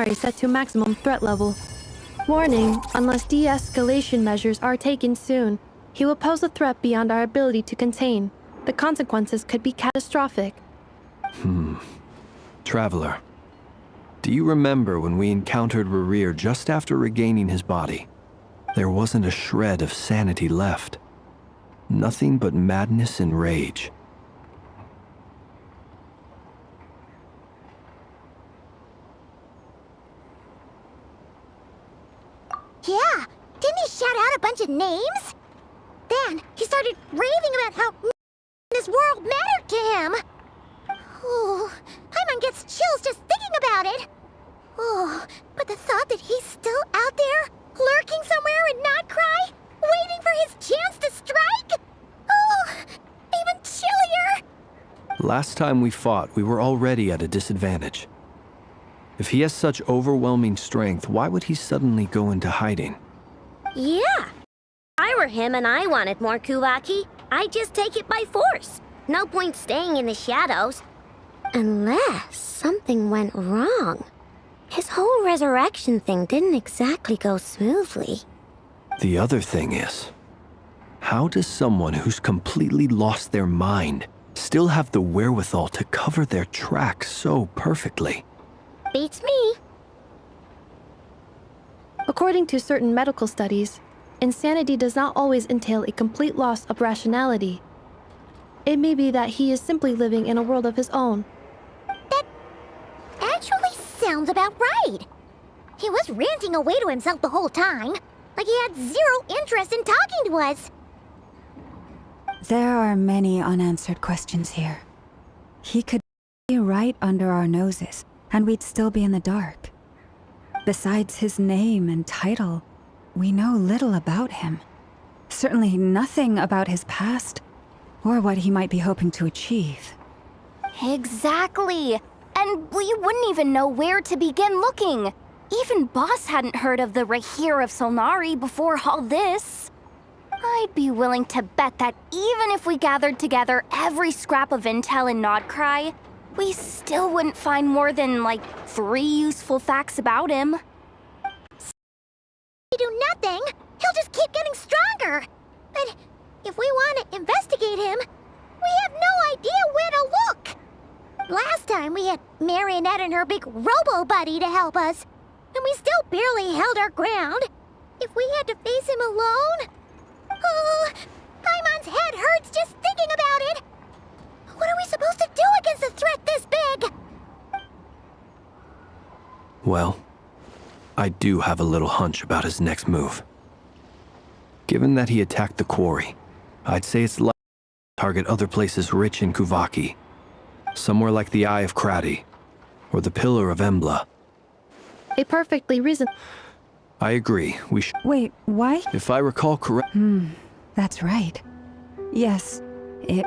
Solnari set to maximum threat level. Warning, unless de-escalation measures are taken soon, he will pose a threat beyond our ability to contain. The consequences could be catastrophic. Traveler, do you remember when we encountered Rerir just after regaining his body? There wasn't a shred of sanity left. Nothing but madness and rage. Yeah, didn't he shout out a bunch of names? Then he started raving about how this world mattered to him. Oh, Paimon gets chills just thinking about it. Oh, but the thought that he's still out there, lurking somewhere in Notcry, waiting for his chance to strike? Oh, even chillier. Last time we fought, we were already at a disadvantage. If he has such overwhelming strength, why would he suddenly go into hiding? Yeah. If I were him and I wanted more Kuvaki, I'd just take it by force. No point staying in the shadows. Unless something went wrong. His whole resurrection thing didn't exactly go smoothly. The other thing is, how does someone who's completely lost their mind still have the wherewithal to cover their tracks so perfectly? Beats me. According to certain medical studies, insanity does not always entail a complete loss of rationality. It may be that he is simply living in a world of his own. That actually sounds about right. He was ranting away to himself the whole time, like he had zero interest in talking to us. There are many unanswered questions here. He could be right under our noses, and we'd still be in the dark. Besides his name and title, we know little about him. Certainly nothing about his past, or what he might be hoping to achieve. Exactly. And we wouldn't even know where to begin looking. Even Boss hadn't heard of the Rerir of Solnari before all this. I'd be willing to bet that even if we gathered together every scrap of intel in Nodcry, we still wouldn't find more than, like, 3 useful facts about him. If we do nothing, he'll just keep getting stronger. But if we want to investigate him, we have no idea where to look. Last time we had Marionette and her big robo-buddy to help us, and we still barely held our ground. If we had to face him alone... Oh, Paimon's head hurts just thinking about it. What are we supposed to do against a threat this big? Well, I do have a little hunch about his next move. Given that he attacked the quarry, I'd say it's likely to target other places rich in Kuvaki. Somewhere like the Eye of Krati, or the Pillar of Embla. A perfectly reasonable... I agree, we should... Wait, why? If I recall correct... That's right. Yes, it...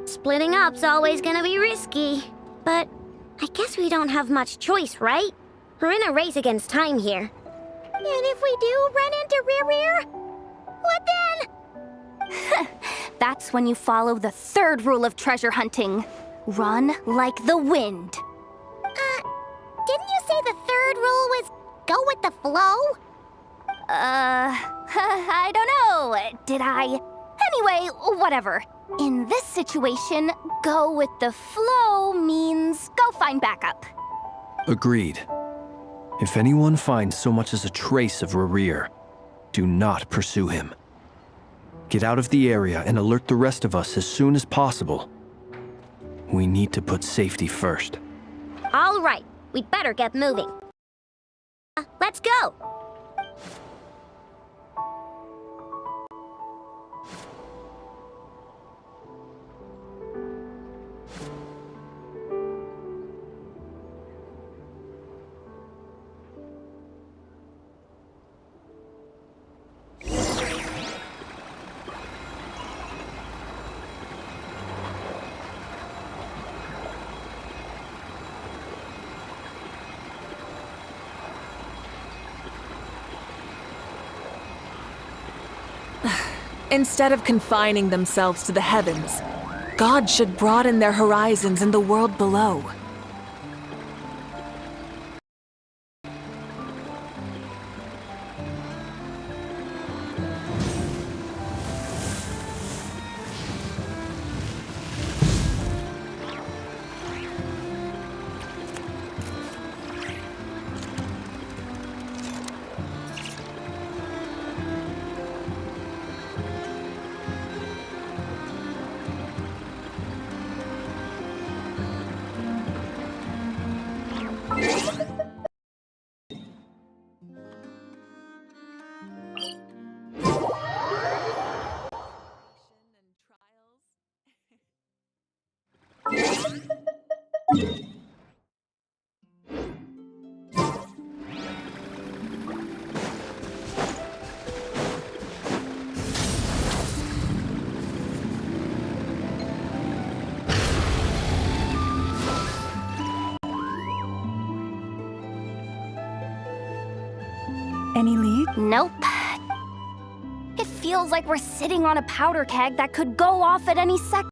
Splitting up's always gonna be risky. But I guess we don't have much choice, right? We're in a race against time here. And if we do run into Rerir, what then? That's when you follow the 3rd rule of treasure hunting. Run like the wind. Didn't you say the 3rd rule was go with the flow? I don't know. Did I? Anyway, whatever. In this situation, go with the flow means go find backup. Agreed. If anyone finds so much as a trace of Rerir, do not pursue him. Get out of the area and alert the rest of us as soon as possible. We need to put safety first. All right, we'd better get moving. Let's go! Instead of confining themselves to the heavens, Gods should broaden their horizons in the world below. Any lead? Nope. It feels like we're sitting on a powder keg that could go off at any second.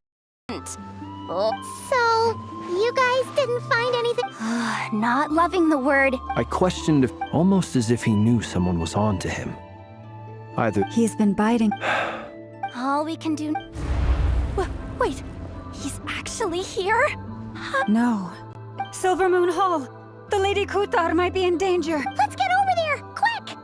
Oh. So, you guys didn't find anything? Not loving the word. I questioned if, almost as if he knew someone was on to him. Either He's been biting. All we can do... Wait, he's actually here? No. Silver Moon Hall. The Lady Kutar might be in danger. Let's get over there, quick!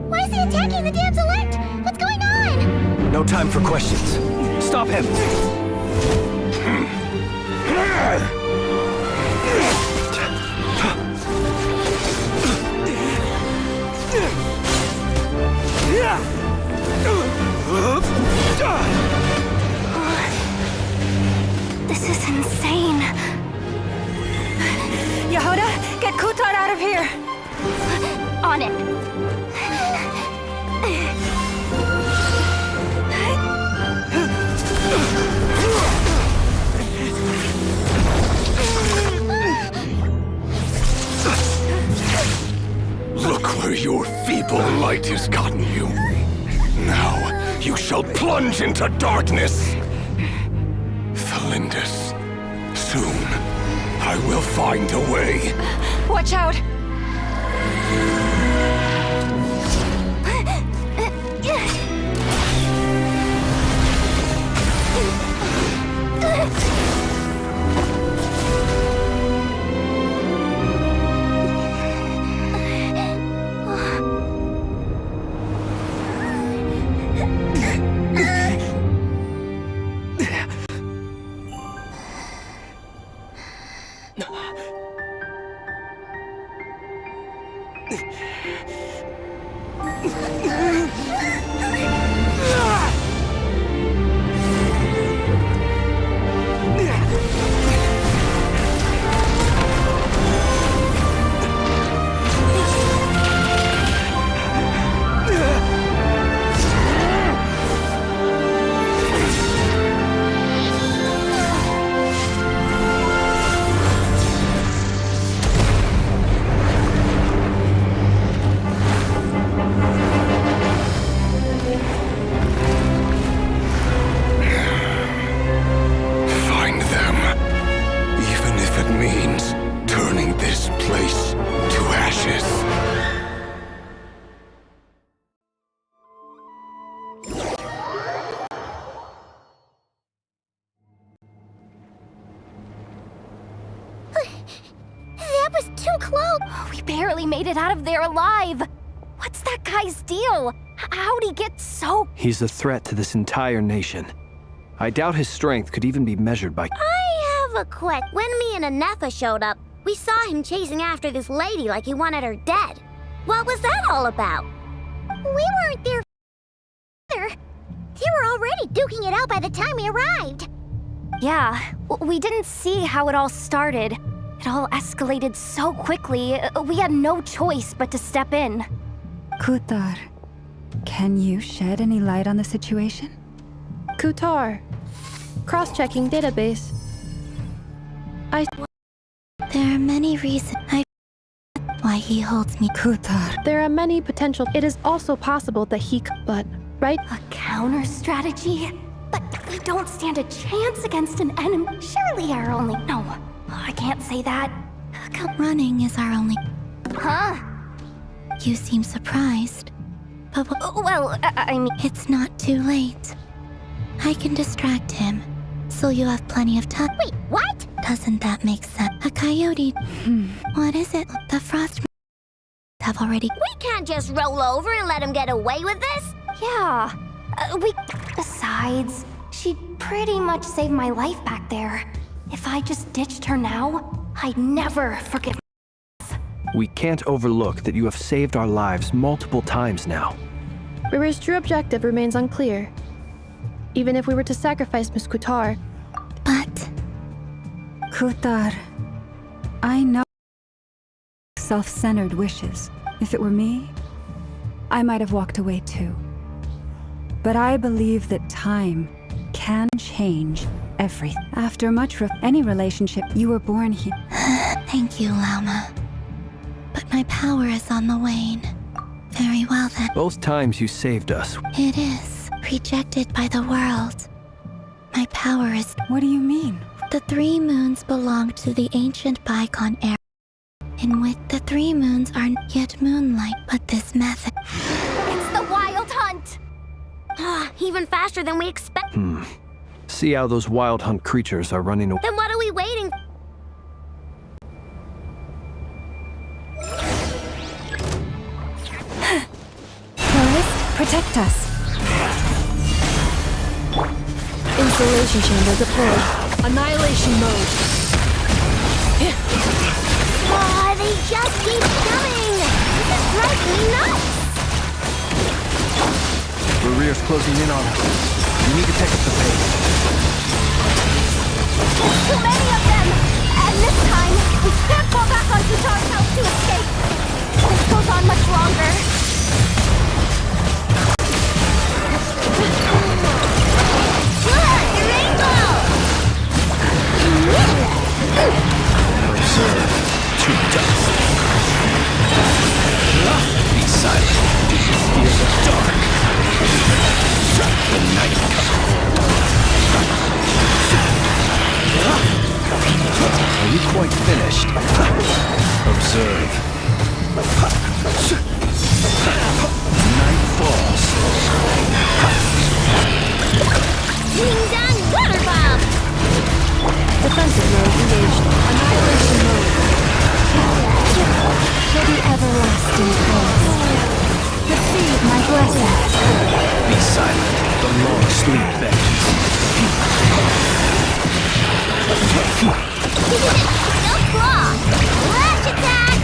Why is he attacking the damsel elect? What's going on? no time for questions. Stop him! This is insane. Yehuda, get Kutar out of here! On it. Look where your feeble light has gotten you. Now you shall plunge into darkness. Felindus, soon I will find a way. Watch out! Find them, even if it means turning this place to ashes. That was too close! We barely made it out of there alive. What's that guy's deal? How'd he get so... He's a threat to this entire nation. I doubt his strength could even be measured by... I have a question. When me and Anefa showed up, we saw him chasing after this lady like he wanted her dead. What was that all about? We weren't there either. They were already duking it out by the time we arrived. Yeah, we didn't see how it all started. It all escalated so quickly, we had no choice but to step in. Kutar, can you shed any light on the situation? Kutar. Cross-checking database. There are many reasons why he holds me. Kutar. There are many potential. It is also possible that but, right? A counter strategy? But we don't stand a chance against an enemy. Surely our only... No, I can't say that. Running is our only... Huh? You seem surprised. But Well, I mean... it's not too late. I can distract him, so you have plenty of time. Wait, what? Doesn't that make sense? A coyote. What is it? The frost have already... We can't just roll over and let him get away with this. Yeah. Besides, she'd pretty much saved my life back there. If I just ditched her now, I'd never forgive. We can't overlook that you have saved our lives multiple times now. River's true objective remains unclear. Even if we were to sacrifice Miss Kutar, But... Kutar, I know self-centered wishes. If it were me, I might have walked away too. But I believe that time can change everything. After any relationship, you were born here. Thank you, Lauma. But my power is on the wane. Very well then. Both times you saved us. It is. Rejected by the world. My power is... What do you mean? The 3 moons belong to the ancient bygone era, in which the 3 moons are yet moonlight, but this method... It's the Wild Hunt! Even faster than we expect. See how those wild hunt creatures are running away. Then what are we waiting? Forest, protect us. installation chamber deployed. Annihilation mode. They just keep coming! This is driving me nuts! The rear's closing in on us. You need to pick up the pace. There's too many of them! And this time, we can't fall back on Kutar's house to escape! This goes on much longer. Good! Rainbow! Observe. To dust. Be silent. Fear the dark. The night Are you quite finished? Observe. Night falls. King Down Water Bomb! Defensive mode engaged. Annihilation mode. For the everlasting cause. Receive my blessing. Be silent. The long sleep bends. No claw! Lash attack!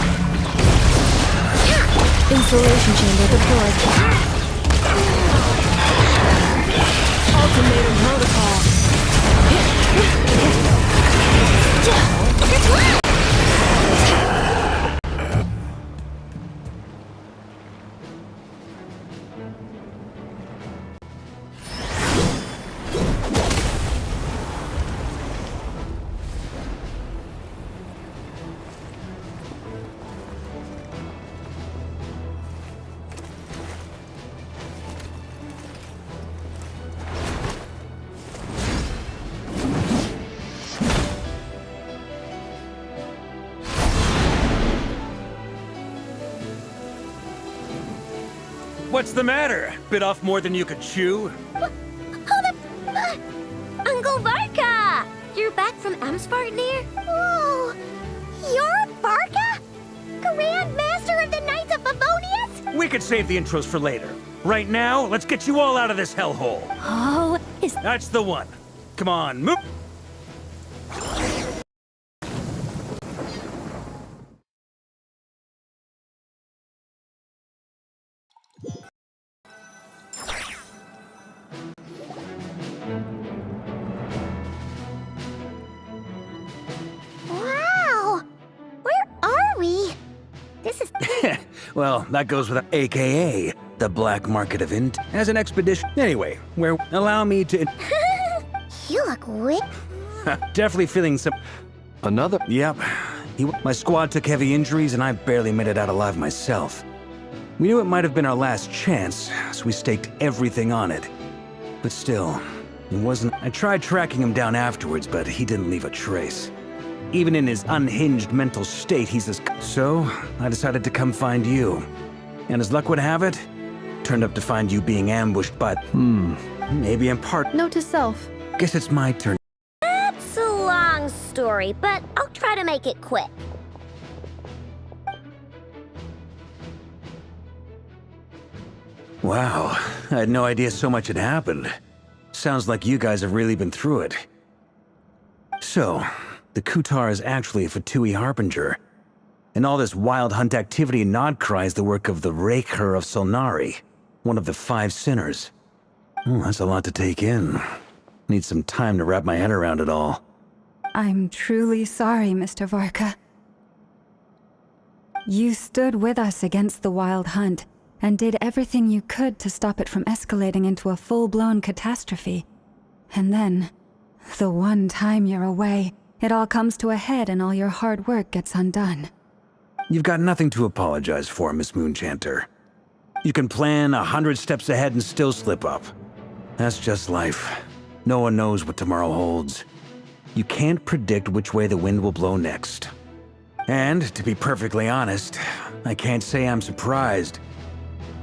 Installation chamber deployed. Ultimatum protocol. What's the matter? Bit off more than you could chew? Uncle Varka! You're back from Amsvartnir? Whoa! You're Barca? Grand Master of the Knights of Favonius? We could save the intros for later. Right now, let's get you all out of this hellhole. Oh, is That's the one. Come on, move. Well, that goes with AKA the black market of int as an expedition. Anyway, where allow me to You look wicked. definitely feeling some. Another. Yep. My squad took heavy injuries and I barely made it out alive myself. We knew it might have been our last chance, so we staked everything on it. But still, it wasn't. I tried tracking him down afterwards, but he didn't leave a trace. Even in his unhinged mental state, he's as. So, I decided to come find you. And as luck would have it, turned up to find you being ambushed by. Maybe in part. Note to self. Guess it's my turn. It's a long story, but I'll try to make it quick. Wow, I had no idea so much had happened. Sounds like you guys have really been through it. So, the Kutar is actually a Fatui Harbinger. And all this wild hunt activity in Nodcry is the work of the Raker of Solnari, one of the 5 sinners. Oh, that's a lot to take in. Need some time to wrap my head around it all. I'm truly sorry, Mr. Varka. You stood with us against the Wild Hunt, and did everything you could to stop it from escalating into a full-blown catastrophe. And then, the one time you're away, it all comes to a head and all your hard work gets undone. You've got nothing to apologize for, Miss Moonchanter. You can plan 100 steps ahead and still slip up. That's just life. No one knows what tomorrow holds. You can't predict which way the wind will blow next. And, to be perfectly honest, I can't say I'm surprised.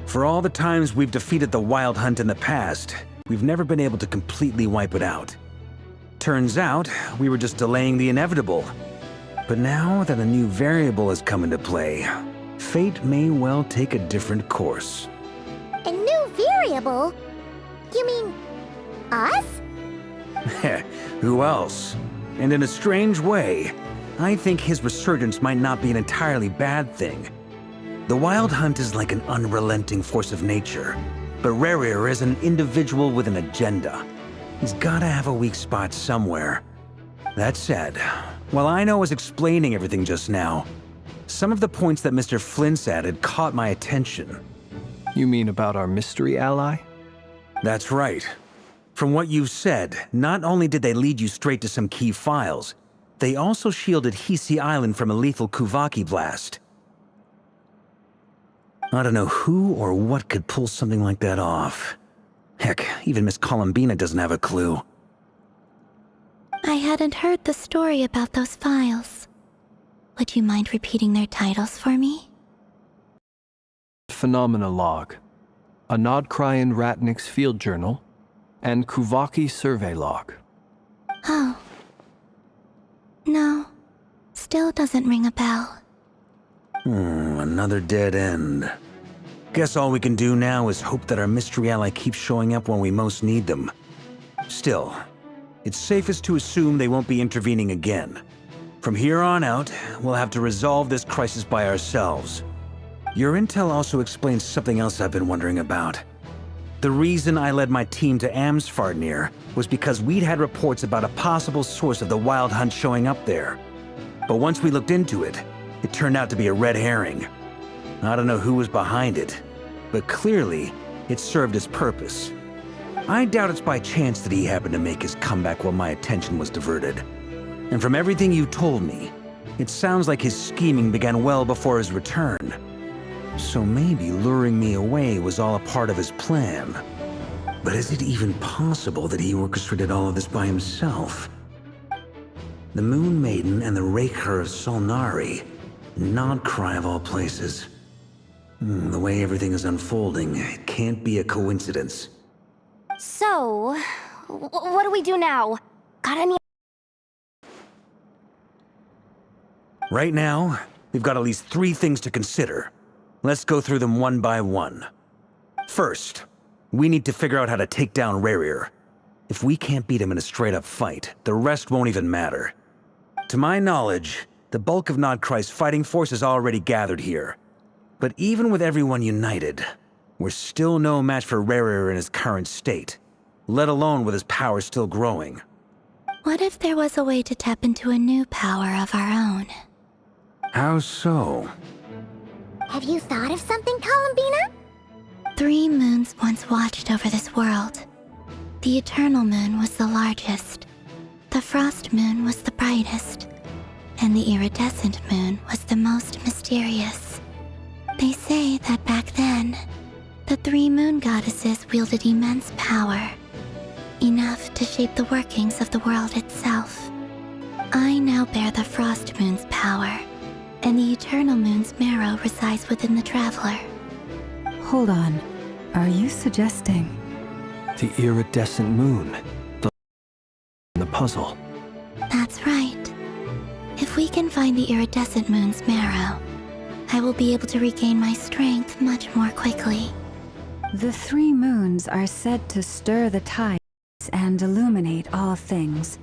For all the times we've defeated the Wild Hunt in the past, we've never been able to completely wipe it out. Turns out, we were just delaying the inevitable. But now that a new variable has come into play, fate may well take a different course. A new variable? You mean us? Who else? And in a strange way, I think his resurgence might not be an entirely bad thing. The Wild Hunt is like an unrelenting force of nature, but Rarir is an individual with an agenda. He's gotta have a weak spot somewhere. That said, while I was explaining everything just now, some of the points that Mr. Flint's added caught my attention. You mean about our mystery ally? That's right. From what you've said, not only did they lead you straight to some key files, they also shielded Hisi Island from a lethal Kuvaki blast. I don't know who or what could pull something like that off. Heck, even Miss Columbina doesn't have a clue. I hadn't heard the story about those files. Would you mind repeating their titles for me? Phenomena Log, a Nodcryan Ratnik's Field Journal, and Kuvaki Survey Log. Oh. No. Still doesn't ring a bell. Another dead end. Guess all we can do now is hope that our mystery ally keeps showing up when we most need them. Still, it's safest to assume they won't be intervening again. From here on out, we'll have to resolve this crisis by ourselves. Your intel also explains something else I've been wondering about. The reason I led my team to Amsfarnir was because we'd had reports about a possible source of the Wild Hunt showing up there. But once we looked into it, it turned out to be a red herring. I don't know who was behind it, but clearly, it served its purpose. I doubt it's by chance that he happened to make his comeback while my attention was diverted. And from everything you told me, it sounds like his scheming began well before his return. So maybe luring me away was all a part of his plan. But is it even possible that he orchestrated all of this by himself? The Moon Maiden and the Raker of Solnari. Nodcry of all places. The way everything is unfolding, it can't be a coincidence. So, what do we do now? Got any? Right now, we've got at least 3 things to consider. Let's go through them one by one. First, we need to figure out how to take down Rarir. If we can't beat him in a straight-up fight, the rest won't even matter. To my knowledge, the bulk of Nodcry's fighting force is already gathered here. But even with everyone united, we're still no match for Rarir in his current state, let alone with his power still growing. What if there was a way to tap into a new power of our own? How so? Have you thought of something, Columbina? 3 moons once watched over this world. The Eternal Moon was the largest. The Frost Moon was the brightest. And the Iridescent Moon was the most mysterious. They say that back then, the 3 moon goddesses wielded immense power, enough to shape the workings of the world itself. I now bear the Frost Moon's power, and the Eternal Moon's marrow resides within the Traveler. Hold on. Are you suggesting? The iridescent moon. The puzzle. That's right. If we can find the Iridescent Moon's marrow, I will be able to regain my strength much more quickly. The 3 moons are said to stir the tides and illuminate all things.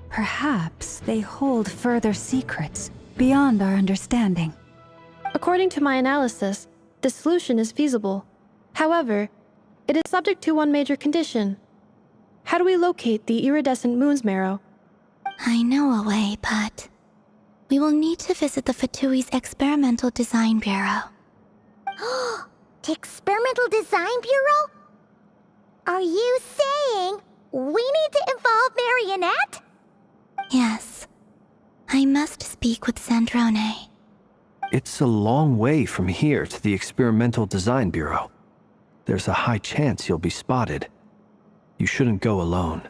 Perhaps they hold further secrets beyond our understanding. According to my analysis, the solution is feasible. However, it is subject to one major condition. How do we locate the iridescent moon's marrow? I know a way, but we will need to visit the Fatui's Experimental Design Bureau. The Experimental Design Bureau? Are you saying we need to involve Marionette? Yes. I must speak with Sandrone. It's a long way from here to the Experimental Design Bureau. There's a high chance you'll be spotted. You shouldn't go alone.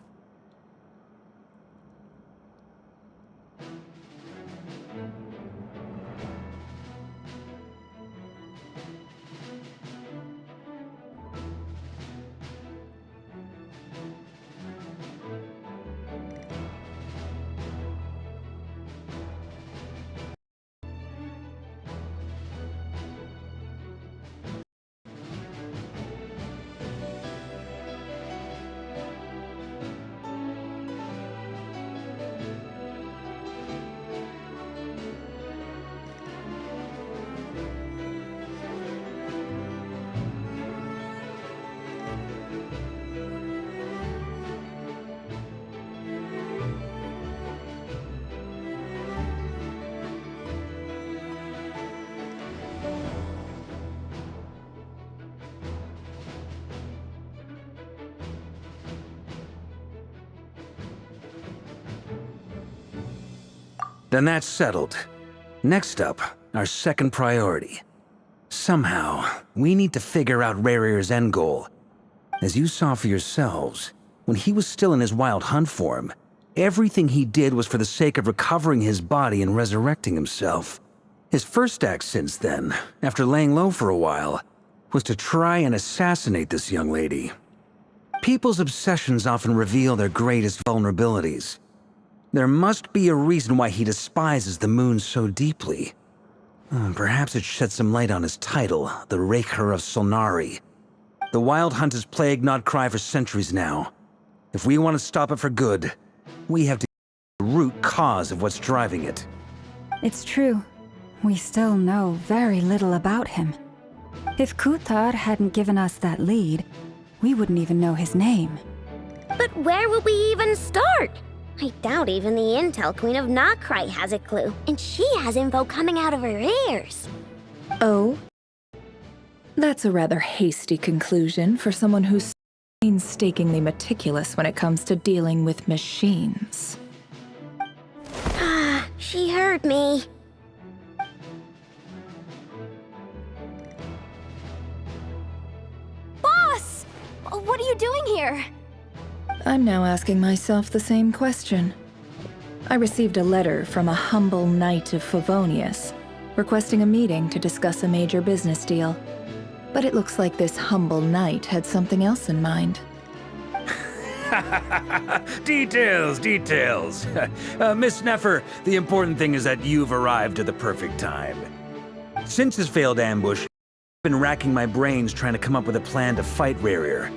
Then that's settled. Next up, our second priority. Somehow, we need to figure out Rarier's end goal. As you saw for yourselves, when he was still in his wild hunt form, everything he did was for the sake of recovering his body and resurrecting himself. His first act since then, after laying low for a while, was to try and assassinate this young lady. People's obsessions often reveal their greatest vulnerabilities. There must be a reason why he despises the moon so deeply. Perhaps it sheds some light on his title, the Raker of Solnari. The Wild Hunt has plagued Notcry for centuries now. If we want to stop it for good, we have to get the root cause of what's driving it. It's true. We still know very little about him. If Kuthar hadn't given us that lead, we wouldn't even know his name. But where would we even start? I doubt even the Intel Queen of Notcry has a clue, and she has info coming out of her ears. Oh? That's a rather hasty conclusion for someone who's painstakingly meticulous when it comes to dealing with machines. Ah, she heard me. Boss! What are you doing here? I'm now asking myself the same question. I received a letter from a humble knight of Favonius, requesting a meeting to discuss a major business deal. But it looks like this humble knight had something else in mind. Details, details. Miss Nefer, the important thing is that you've arrived at the perfect time. Since his failed ambush, I've been racking my brains trying to come up with a plan to fight Rarier.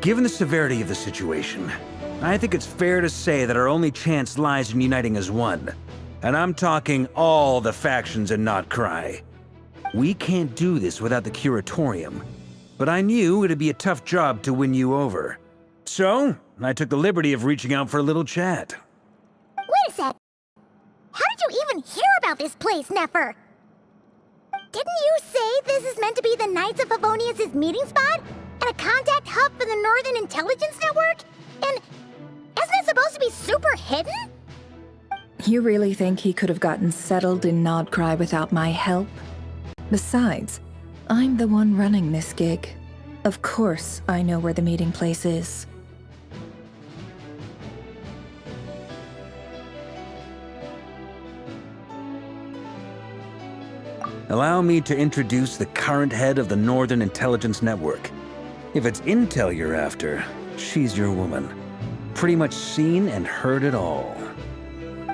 Given the severity of the situation, I think it's fair to say that our only chance lies in uniting as one. And I'm talking all the factions in Notcry. We can't do this without the Curatorium, but I knew it'd be a tough job to win you over. So, I took the liberty of reaching out for a little chat. Wait a sec. How did you even hear about this place, Nefer? Didn't you say this is meant to be the Knights of Favonius' meeting spot? And a contact hub for the Northern Intelligence Network? And isn't it supposed to be super hidden? You really think he could have gotten settled in Nodcry without my help? Besides, I'm the one running this gig. Of course I know where the meeting place is. Allow me to introduce the current head of the Northern Intelligence Network. If it's intel you're after, she's your woman. Pretty much seen and heard it all.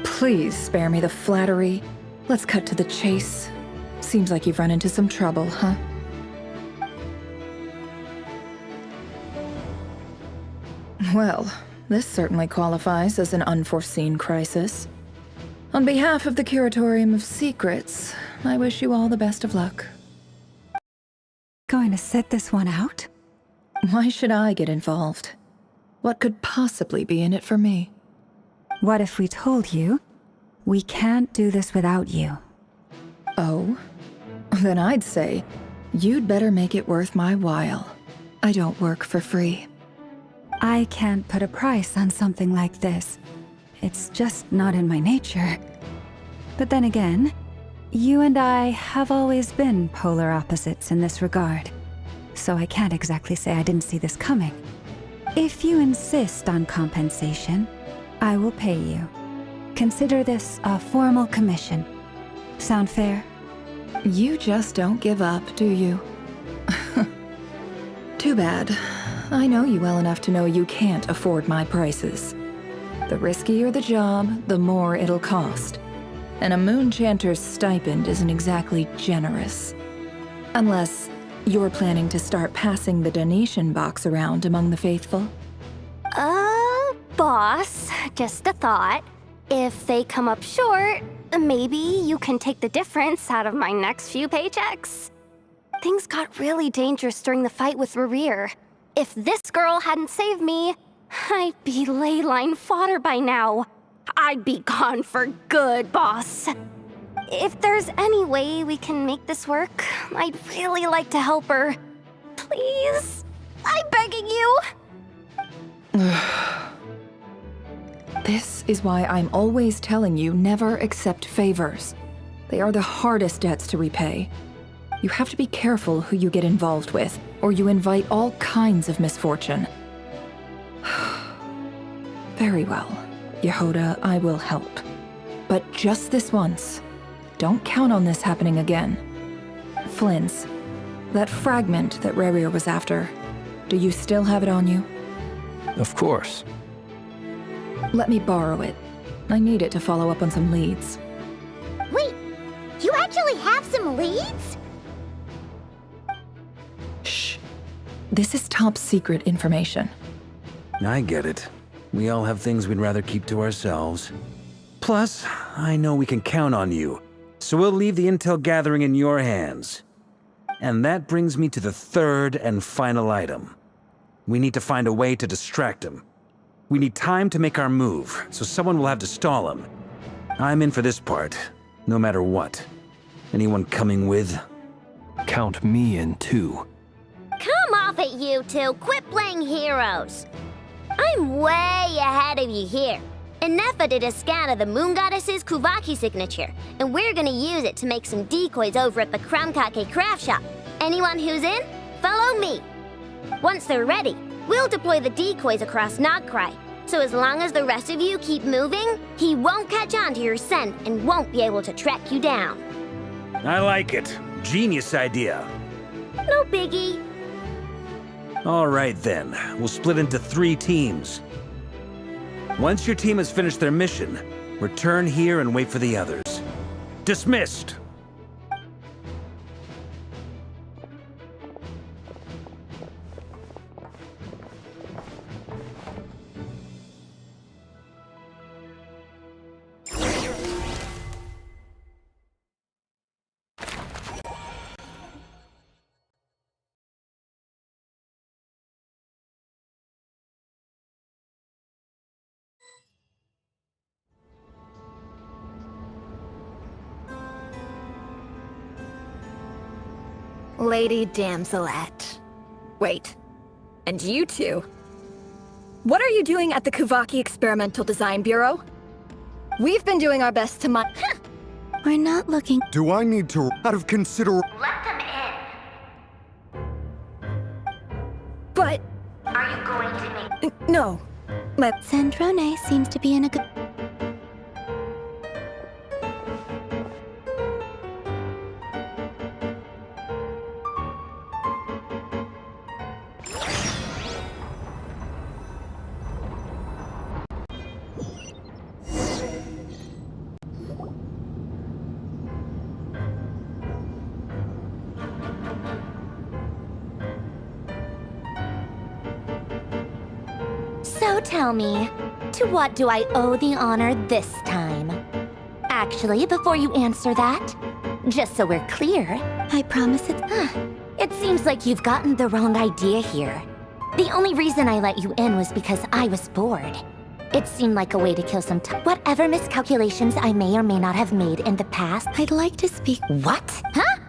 Please spare me the flattery. Let's cut to the chase. Seems like you've run into some trouble, huh? Well, this certainly qualifies as an unforeseen crisis. On behalf of the Curatorium of Secrets, I wish you all the best of luck. Going to sit this one out? Why should I get involved? What could possibly be in it for me? What if we told you we can't do this without you? Oh? Then I'd say, you'd better make it worth my while. I don't work for free. I can't put a price on something like this. It's just not in my nature. But then again, you and I have always been polar opposites in this regard. So I can't exactly say I didn't see this coming. If you insist on compensation, I will pay you. Consider this a formal commission. Sound fair? You just don't give up, do you? Too bad. I know you well enough to know you can't afford my prices. The riskier the job, the more it'll cost. And a moon chanter's stipend isn't exactly generous. Unless you're planning to start passing the donation box around among the faithful. Boss, just a thought. If they come up short, maybe you can take the difference out of my next few paychecks. Things got really dangerous during the fight with Rerir. If this girl hadn't saved me, I'd be ley line fodder by now. I'd be gone for good, boss. If there's any way we can make this work, I'd really like to help her. Please? I'm begging you. This is why I'm always telling you never accept favors. They are the hardest debts to repay. You have to be careful who you get involved with, or you invite all kinds of misfortune. Very well, Yehoda, I will help. But just this once. Don't count on this happening again. Flynn's, that fragment that Rerir was after, do you still have it on you? Of course. Let me borrow it. I need it to follow up on some leads. Wait, you actually have some leads? Shh. This is top secret information. I get it. We all have things we'd rather keep to ourselves. Plus, I know we can count on you, so we'll leave the intel gathering in your hands. And that brings me to the third and final item. We need to find a way to distract him. We need time to make our move, so someone will have to stall him. I'm in for this part, no matter what. Anyone coming with? Count me in too. Come off it, you two. Quit playing heroes. I'm way ahead of you here. Nefa did a scan of the Moon Goddess's Kuvaki signature, and we're gonna use it to make some decoys over at the Kramkake craft shop. Anyone who's in, follow me. Once they're ready, we'll deploy the decoys across Nogcry. So as long as the rest of you keep moving, he won't catch on to your scent and won't be able to track you down. I like it. Genius idea. No biggie. All right then, we'll split into 3 teams. Once your team has finished their mission, return here and wait for the others. Dismissed! Lady Damselette. Wait. And you two? What are you doing at the Kuvaki Experimental Design Bureau? We've been doing our best to We're not looking. Do I need to, out of consider... Let them in. But... Are you going to make... No. Sandrone seems to be in a good. So tell me, to what do I owe the honor this time? Actually, before you answer that, just so we're clear, I promise it's. it seems like you've gotten the wrong idea here. The only reason I let you in was because I was bored. It seemed like a way to kill some time. Whatever miscalculations I may or may not have made in the past. I'd like to speak. What? Huh?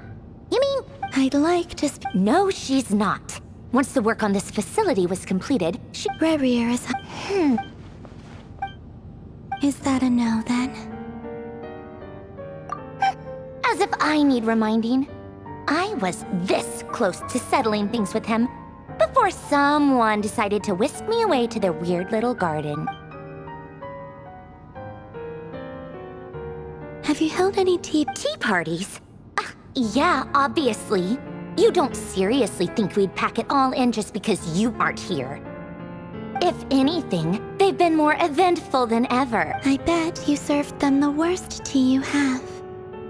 You mean... I'd like to speak. No, she's not. Once the work on this facility was completed, she... Rarier is. Is that a no then? As if I need reminding. I was this close to settling things with him before someone decided to whisk me away to their weird little garden. Have you held any tea parties? Yeah, obviously. You don't seriously think we'd pack it all in just because you aren't here. If anything, they've been more eventful than ever. I bet you served them the worst tea you have.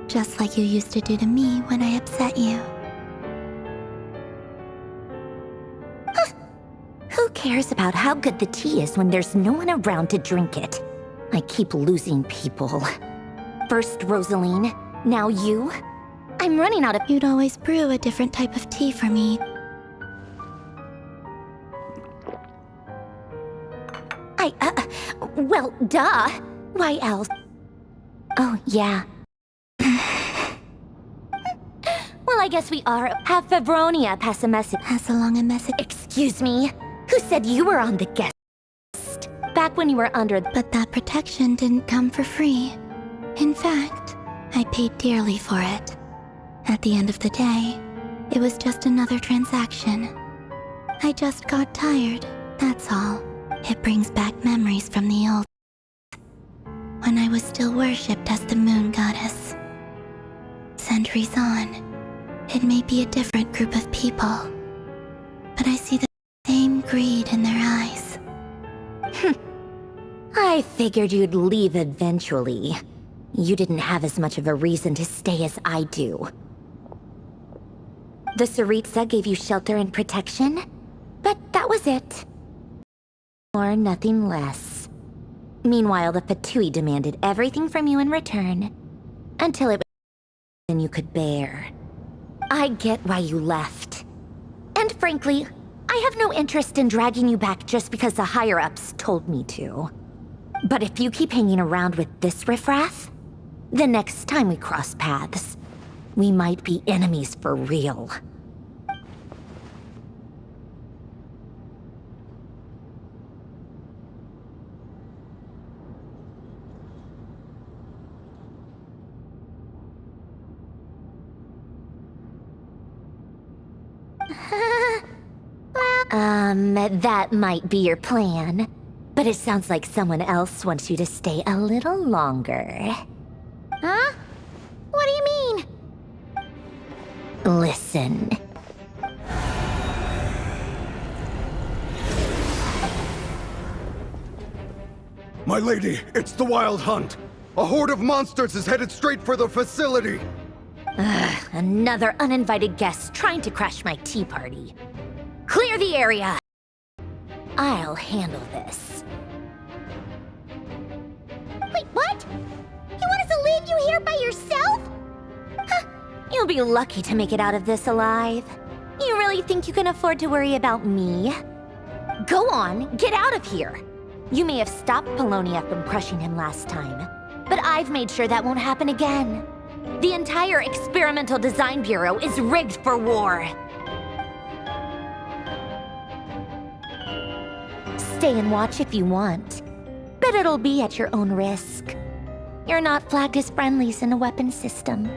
Just like you used to do to me when I upset you. Who cares about how good the tea is when there's no one around to drink it? I keep losing people. First Rosaline, now you. I'm running out of... You'd always brew a different type of tea for me. Well, duh. Why else? Oh, yeah. Well, I guess we are. Have Favronia pass a message. Pass along a message. Excuse me? Who said you were on the guest list? Back when you were under... But that protection didn't come for free. In fact, I paid dearly for it. At the end of the day, it was just another transaction. I just got tired, that's all. It brings back memories from the old... when I was still worshipped as the moon goddess. Centuries on, it may be a different group of people, but I see the same greed in their eyes. I figured you'd leave eventually. You didn't have as much of a reason to stay as I do. The Tsaritsa gave you shelter and protection, but that was it. Or nothing less. Meanwhile, the Fatui demanded everything from you in return, until it was more than you could bear. I get why you left. And frankly, I have no interest in dragging you back just because the higher-ups told me to. But if you keep hanging around with this riffraff, the next time we cross paths, we might be enemies for real. That might be your plan. But it sounds like someone else wants you to stay a little longer. Huh? What do you mean? Listen. My lady, it's the Wild Hunt. A horde of monsters is headed straight for the facility. Ugh, another uninvited guest trying to crash my tea party. Clear the area! I'll handle this. Wait, what? You want us to leave you here by yourself? Huh, you'll be lucky to make it out of this alive. You really think you can afford to worry about me? Go on, get out of here. You may have stopped Polonia from crushing him last time, but I've made sure that won't happen again. The entire Experimental Design Bureau is rigged for war. Stay and watch if you want, but it'll be at your own risk. You're not flagged as friendlies in the weapons system.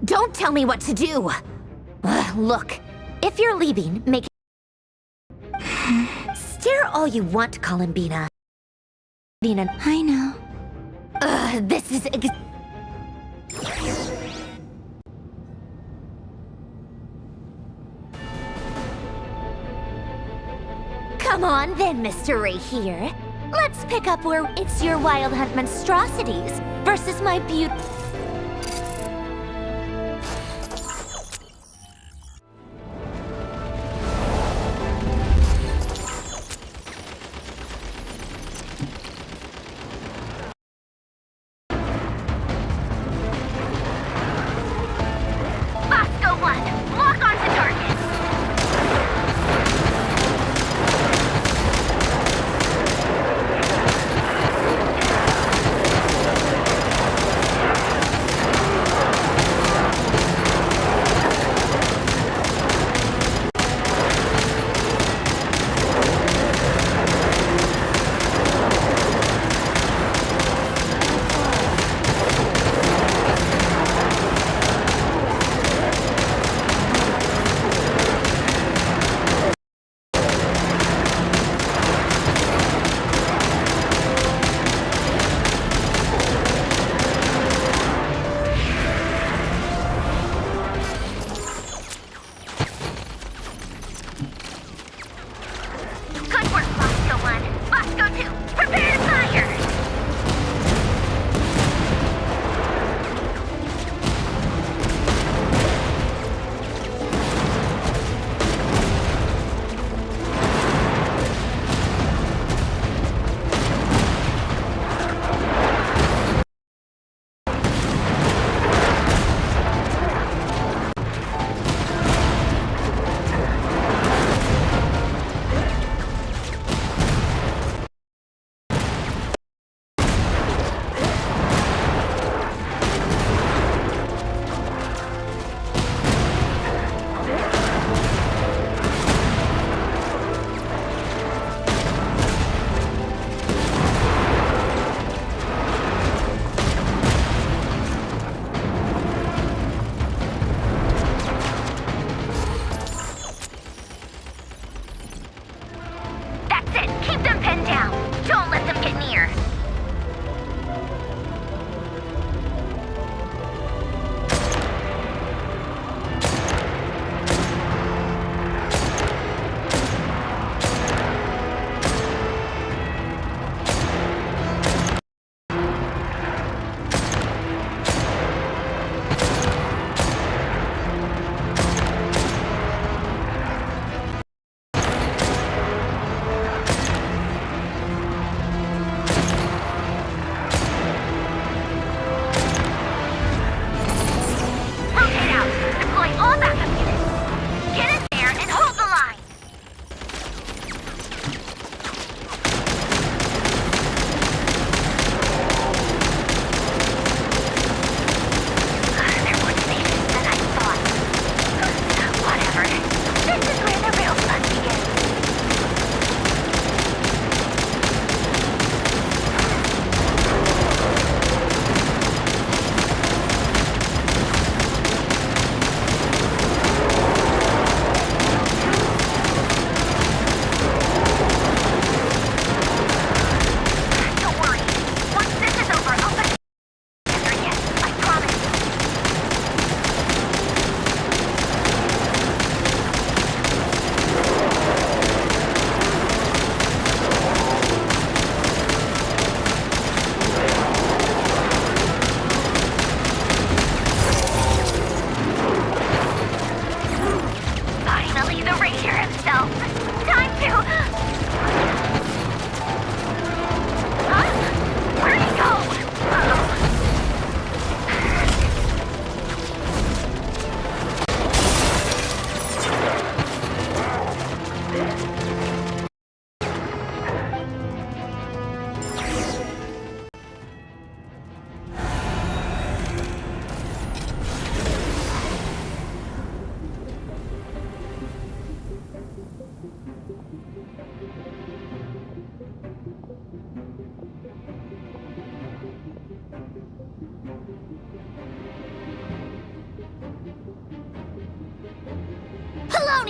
Don't tell me what to do! Look, if you're leaving, make stare all you want, Columbina. I know. This is Come on then, Mr. Ray here. Let's pick up where it's your Wild Hunt monstrosities versus my beautiful...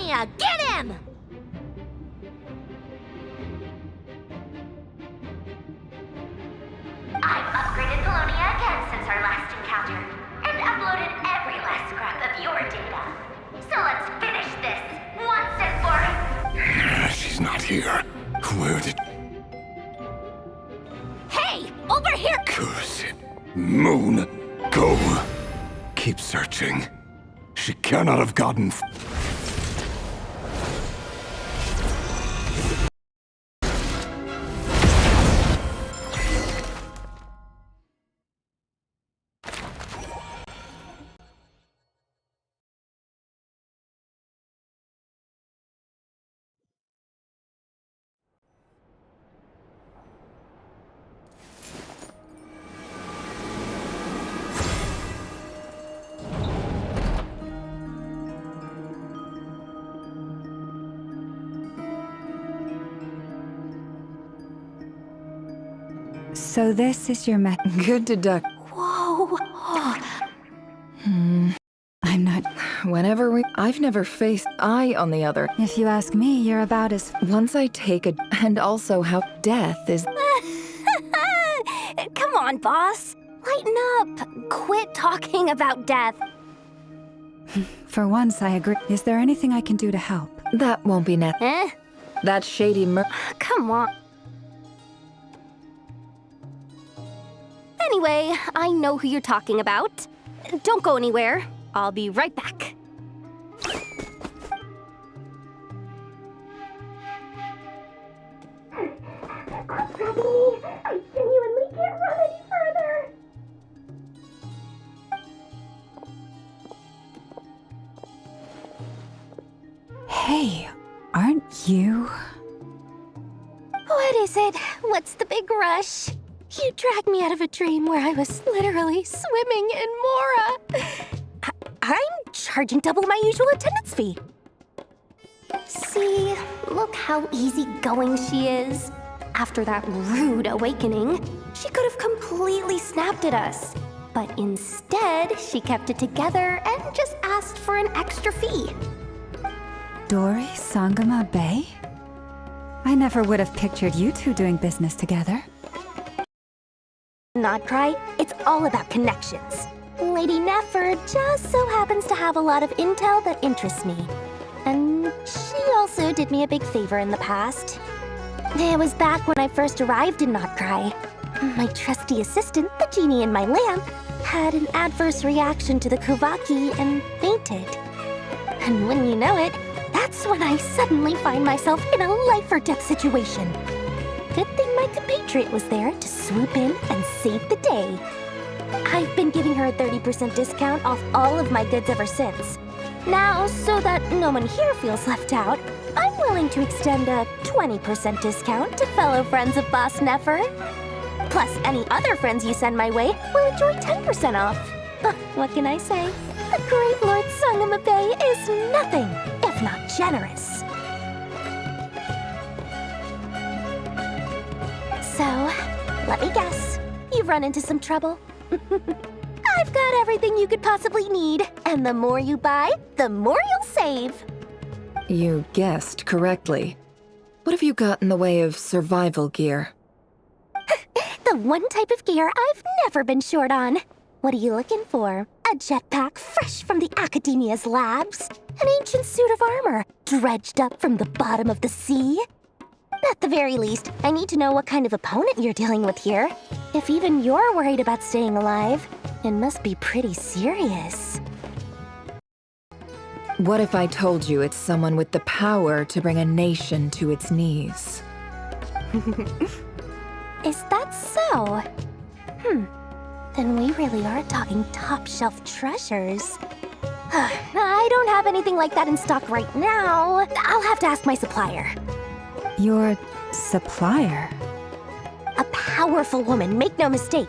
Apollonia, get him! I've upgraded Apollonia again since our last encounter, and uploaded every last scrap of your data. So let's finish this, once and for all. She's not here. Where did... Hey, over here! Curse it. Moon, go. Keep searching. She cannot have gotten... So this is your Good deduct. Whoa! I'm not... I've never faced... on the other. If you ask me, you're about as... Once I take a... And also how death is... Come on, boss. Lighten up. Quit talking about death. For once, I agree. Is there anything I can do to help? That won't be Eh? That shady Come on. Anyway, I know who you're talking about. Don't go anywhere. I'll be right back. I genuinely can't run any further. Hey, aren't you... What is it? What's the big rush? You dragged me out of a dream where I was literally swimming in Mora. I'm charging double my usual attendance fee. See, look how easygoing she is. After that rude awakening, she could have completely snapped at us. But instead, she kept it together and just asked for an extra fee. Dori Sangama Bay? I never would have pictured you two doing business together. Not cry, it's all about connections. Lady Nefer just so happens to have a lot of intel that interests me. And she also did me a big favor in the past. It was back when I first arrived in Notcry. My trusty assistant, the genie in my lamp, had an adverse reaction to the Kuvaki and fainted. And when you know it, that's when I suddenly find myself in a life-or-death situation. Good thing my compatriot was there to swoop in and save the day. I've been giving her a 30% discount off all of my goods ever since. Now, so that no one here feels left out, I'm willing to extend a 20% discount to fellow friends of Boss Nefer. Plus, any other friends you send my way will enjoy 10% off. What can I say? The great Lord Sangama Bay is nothing if not generous. So, let me guess. You've run into some trouble? I've got everything you could possibly need. And the more you buy, the more you'll save. You guessed correctly. What have you got in the way of survival gear? The one type of gear I've never been short on. What are you looking for? A jetpack fresh from the Academia's labs? An ancient suit of armor dredged up from the bottom of the sea? At the very least, I need to know what kind of opponent you're dealing with here. If even you're worried about staying alive, it must be pretty serious. What if I told you it's someone with the power to bring a nation to its knees? Is that so? Then we really are talking top-shelf treasures. I don't have anything like that in stock right now. I'll have to ask my supplier. Your supplier? A powerful woman, make no mistake.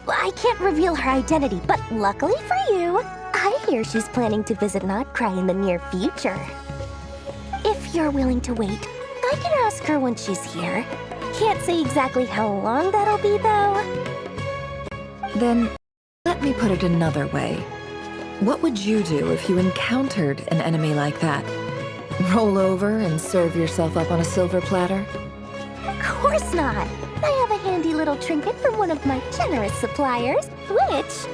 I can't reveal her identity, but luckily for you, I hear she's planning to visit Notcry in the near future. If you're willing to wait, I can ask her when she's here. Can't say exactly how long that'll be, though. Then, let me put it another way. What would you do if you encountered an enemy like that? Roll over and serve yourself up on a silver platter? Of course not. I have a handy little trinket from one of my generous suppliers, which...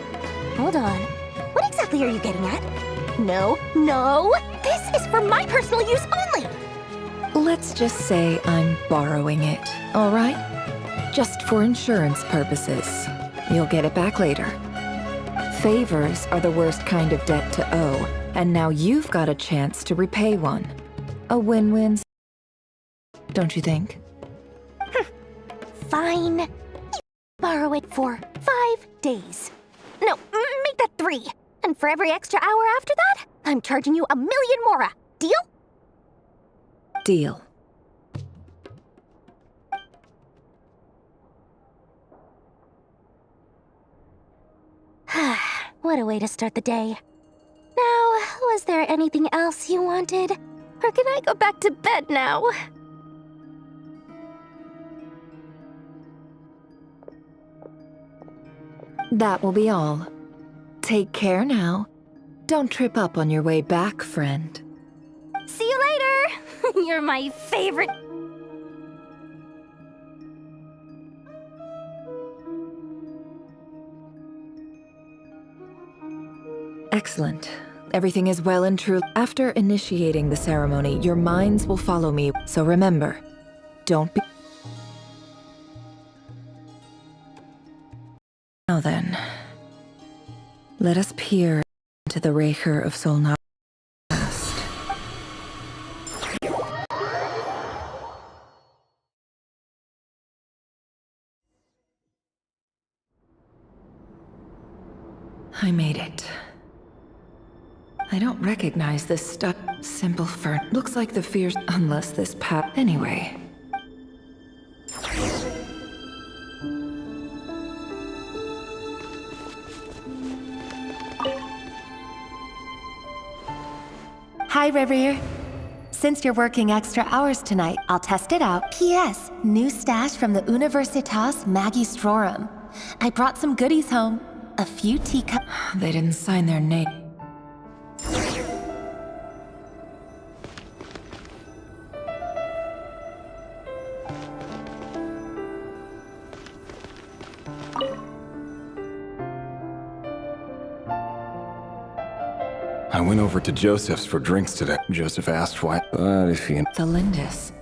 Hold on. What exactly are you getting at? No, no! This is for my personal use only! Let's just say I'm borrowing it, all right? Just for insurance purposes. You'll get it back later. Favors are the worst kind of debt to owe, and now you've got a chance to repay one. A win-win, don't you think? Fine. You borrow it for 5 days. No, make that 3. And for every extra hour after that, I'm charging you 1 million mora. Deal? Deal. What a way to start the day. Now, was there anything else you wanted? Or can I go back to bed now? That will be all. Take care now. Don't trip up on your way back, friend. See you later! You're my favorite. Excellent. Everything is well and true. After initiating the ceremony, your minds will follow me. So remember, don't be... Now then, let us peer into the Raker of Solnar past. I made it. I don't recognize this stuck simple fern. Looks like the fierce, unless this path. Anyway. Hi, Rivier. Since you're working extra hours tonight, I'll test it out. P.S. New stash from the Universitas Magistrorum. I brought some goodies home. A few teacups. They didn't sign their name. I went over to Joseph's for drinks today. Joseph asked why, but if he... The Lindis.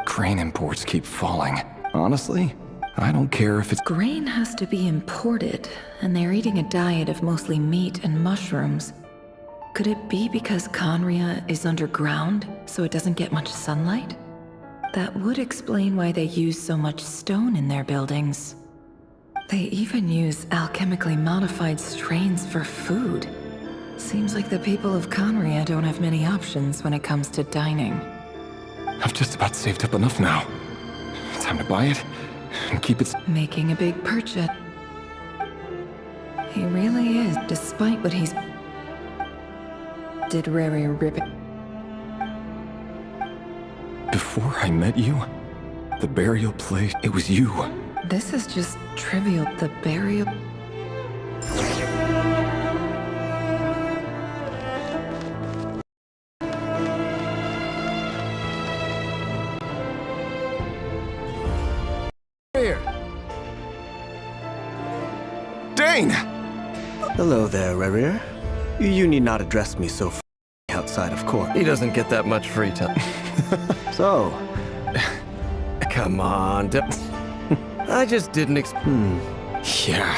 Grain imports keep falling. Honestly, I don't care if it's... Grain has to be imported, and they're eating a diet of mostly meat and mushrooms. Could it be because Conria is underground, so it doesn't get much sunlight? That would explain why they use so much stone in their buildings. They even use alchemically modified strains for food. Seems like the people of Conria don't have many options when it comes to dining. I've just about saved up enough now. Time to buy it and keep it... Making a big purchase. He really is, despite what he's... Did Rary rip it? Before I met you, the burial place, it was you. This is just trivial. The burial... Dane! Hello there, Rerir. You need not address me so outside of court. He doesn't get that much free time. So, come on, I just didn't Yeah.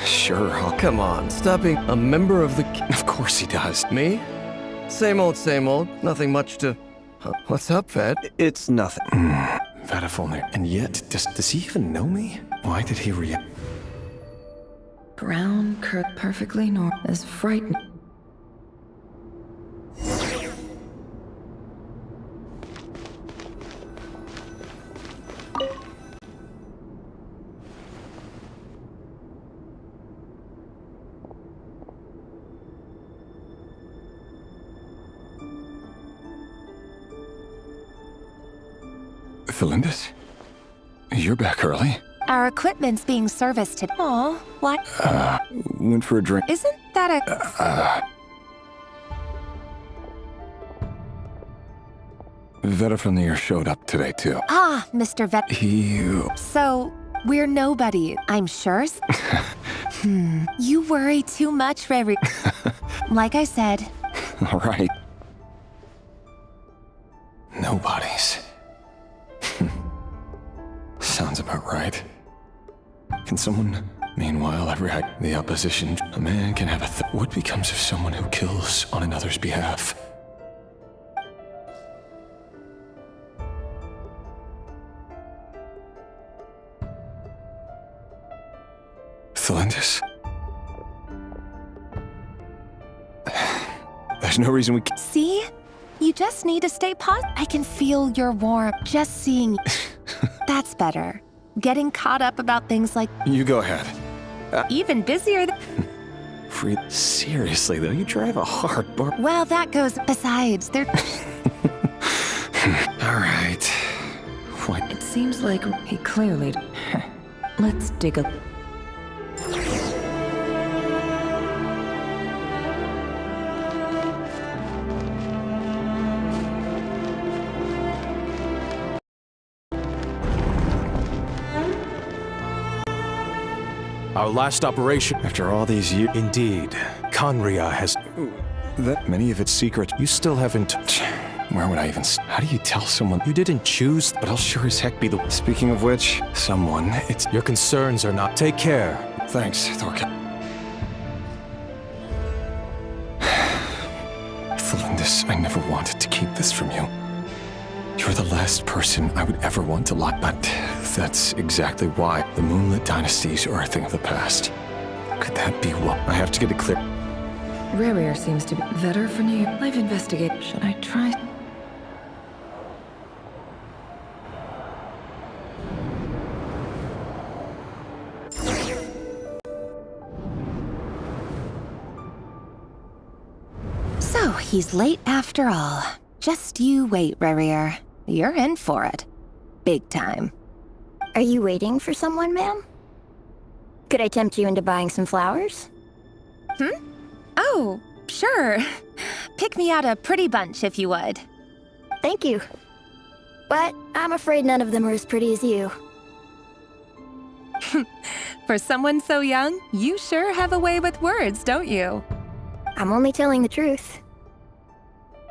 Sure, Come on, stop being a member of the... Of course he does. Me? Same old, nothing much to... What's up, Fed? It's nothing. That if only... And yet, does he even know me? Why did he Brown, perfectly normal, as frightened. Felindis? You're back early? Our equipment's being serviced today. Aw, what? Went for a drink. Isn't that a... Vetterfamir showed up today, too. Ah, Mr. Vet. So, we're nobody, I'm sure. You worry too much, Riri. Like I said. Right. Nobodies. Sounds about right. Can someone... Meanwhile, the opposition, a man can have a what becomes of someone who kills on another's behalf? Thelindis? There's no reason we can... See? You just need to stay positive. I can feel your warmth just seeing you. That's better. Getting caught up about things like... You go ahead. Even busier than... Seriously, though, you drive a hard bar... Well, that goes... Besides, they're... All right. What? It seems like he clearly... Let's dig a... Our last operation. After all these years... Indeed. Conria has... That many of its secrets... You still haven't... Where would I even... How do you tell someone... You didn't choose... But I'll sure as heck be the... Speaking of which, someone... It's... Your concerns are not... Take care. Thanks, Thorka. Thelindis, I never wanted to keep this from you. You're the last person I would ever want to lie, but that's exactly why the Moonlit Dynasties are a thing of the past. Could that be what? I have to get it clear. Rarier seems to be Vetterfamir. I've investigated. Should I try? So, he's late after all. Just you wait, Rarier. You're in for it. Big time. Are you waiting for someone, ma'am? Could I tempt you into buying some flowers? Oh, sure. Pick me out a pretty bunch if you would. Thank you. But I'm afraid none of them are as pretty as you. For someone so young, you sure have a way with words, don't you? I'm only telling the truth.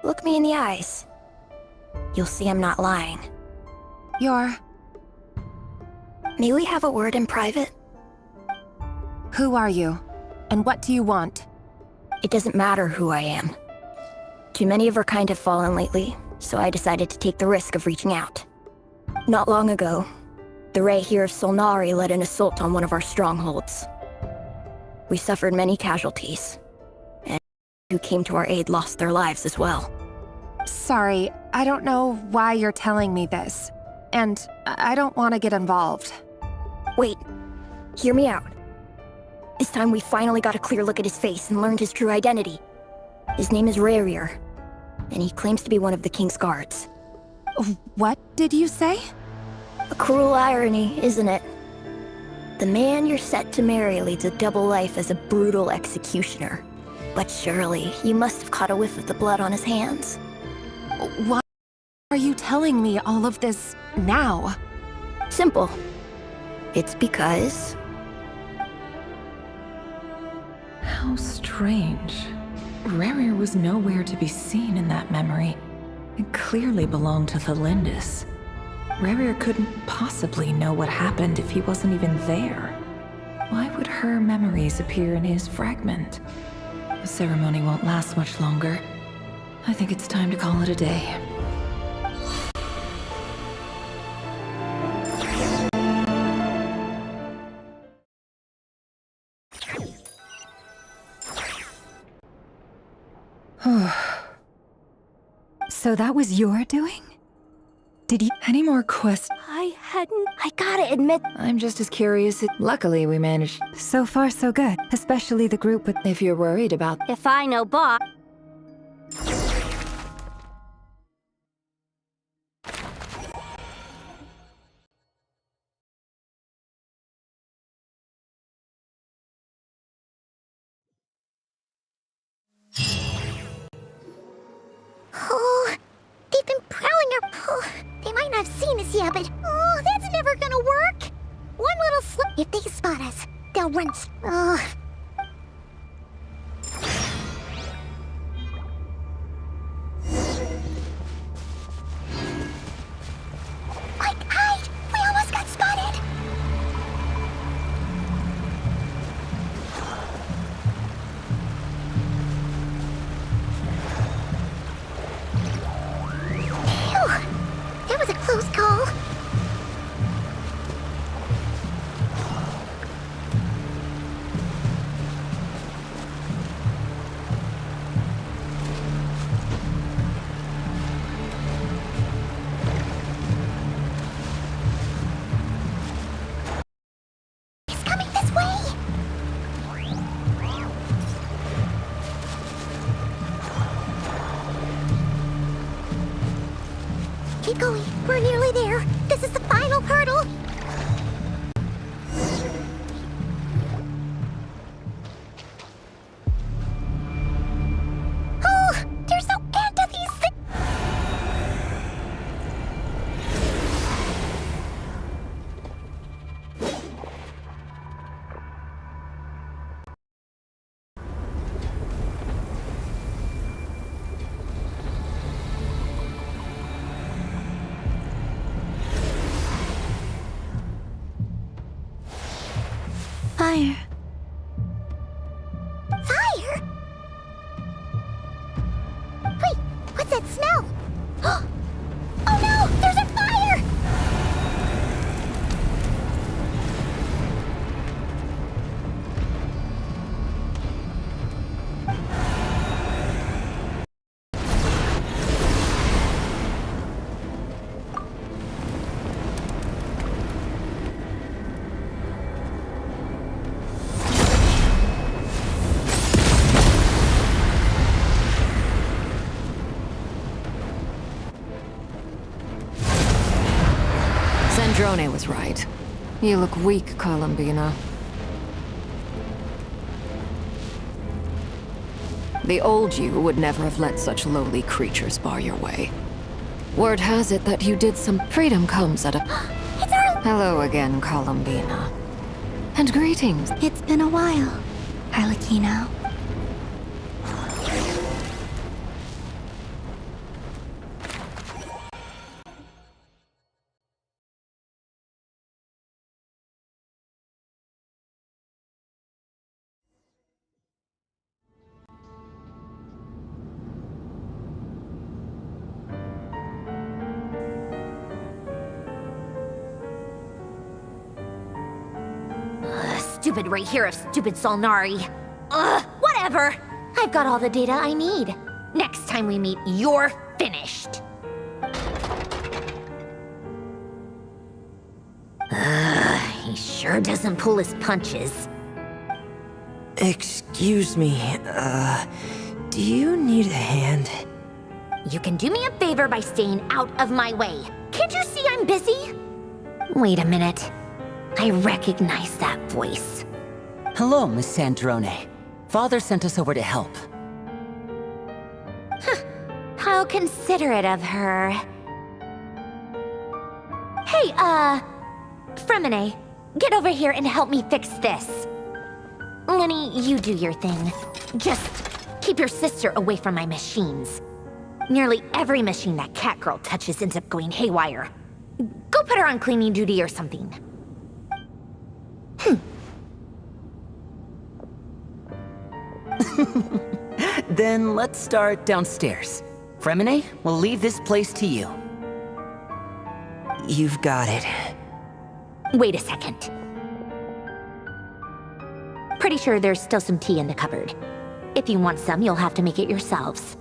Look me in the eyes. You'll see I'm not lying. May we have a word in private? Who are you? And what do you want? It doesn't matter who I am. Too many of our kind have fallen lately, so I decided to take the risk of reaching out. Not long ago, the Ray here of Solnari led an assault on one of our strongholds. We suffered many casualties, and who came to our aid lost their lives as well. Sorry, I don't know why you're telling me this. And I don't want to get involved. Wait, hear me out. This time we finally got a clear look at his face and learned his true identity. His name is Rarier, and he claims to be one of the King's guards. What did you say? A cruel irony, isn't it? The man you're set to marry leads a double life as a brutal executioner. But surely, you must have caught a whiff of the blood on his hands. Why are you telling me all of this now? Simple. It's because... How strange. Rarier was nowhere to be seen in that memory. It clearly belonged to Thelindis. Rarier couldn't possibly know what happened if he wasn't even there. Why would her memories appear in his fragment? The ceremony won't last much longer. I think it's time to call it a day. So that was your doing? Did you... Any more quests? I gotta admit... I'm just as curious. Luckily, we managed. So far, so good. Especially the group with... If you're worried about... If I know Bob... Oh, they've been prowling our have seen us yet, but oh, that's never gonna work. One little slip. If they spot us, they'll run. Ugh. Quick, hide! We almost got spotted. Phew! That was a close call. He's coming this way. Keep going. We're nearly there. This is the final hurdle. Oh, there's no end to these things. Fire. Fire? Wait, what's that smell? Oh no, there's a fire! Sandrone was right. You look weak, Columbina. The old you would never have let such lowly creatures bar your way. Word has it that you did some freedom comes at a... It's our... Hello again, Columbina. And greetings. It's been a while, Harlequino. Stupid right here of stupid Solnari. Ugh, whatever. I've got all the data I need. Next time we meet, you're finished. He sure doesn't pull his punches. Excuse me, do you need a hand? You can do me a favor by staying out of my way. Can't you see I'm busy? Wait a minute. I recognize that voice. Hello, Miss Sandrone. Father sent us over to help. How considerate of her. Hey, Fremine, get over here and help me fix this. Lenny, you do your thing. Just keep your sister away from my machines. Nearly every machine that cat girl touches ends up going haywire. Go put her on cleaning duty or something. Then let's start downstairs. Fremine, we'll leave this place to you. You've got it. Wait a second. Pretty sure there's still some tea in the cupboard. If you want some, you'll have to make it yourselves.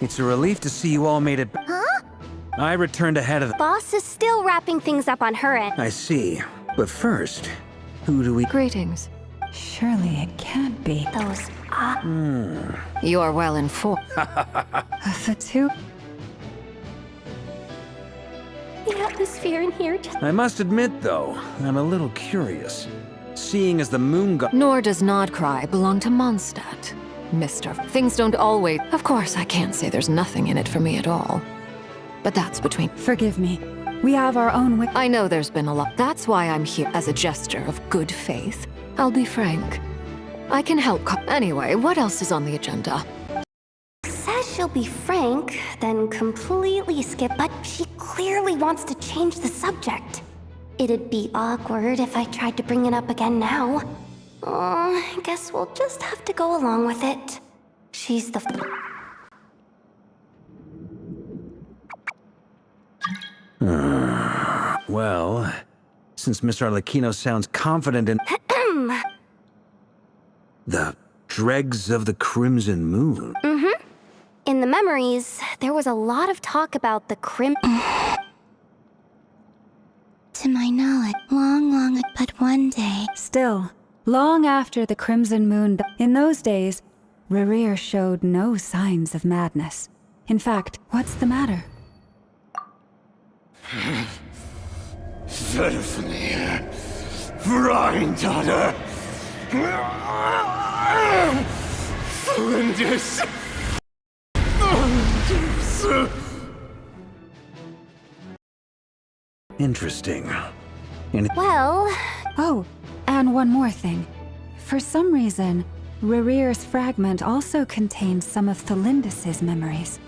It's a relief to see you all made it. Huh? I returned ahead of the... Boss is still wrapping things up on her end. I see. But first, who do we... Greetings. Surely it can't be. Those, You are well informed. The two... The atmosphere in here just... I must admit, though, I'm a little curious. Seeing as the moon god... Nor does Nodcry belong to Mondstadt, Mister. Things don't always... Of course, I can't say there's nothing in it for me at all. But that's between... Forgive me. We have our own way. I know there's been a lot. That's why I'm here as a gesture of good faith. I'll be frank. I can help Anyway, what else is on the agenda? says she'll be frank, then completely skip, but she clearly wants to change the subject. It'd be awkward if I tried to bring it up again now. I guess we'll just have to go along with it. She's the... Well, since Mr. Arlecchino sounds confident in... The dregs of the Crimson Moon. In the memories, there was a lot of talk about the To my knowledge, long, but one day. Still, long after the Crimson Moon, in those days, Rerir showed no signs of madness. In fact, what's the matter? Verfnir, Freindaughter, Flinders. Interesting. Well... Oh, and one more thing. For some reason, Rerir's fragment also contains some of Thelindis' memories,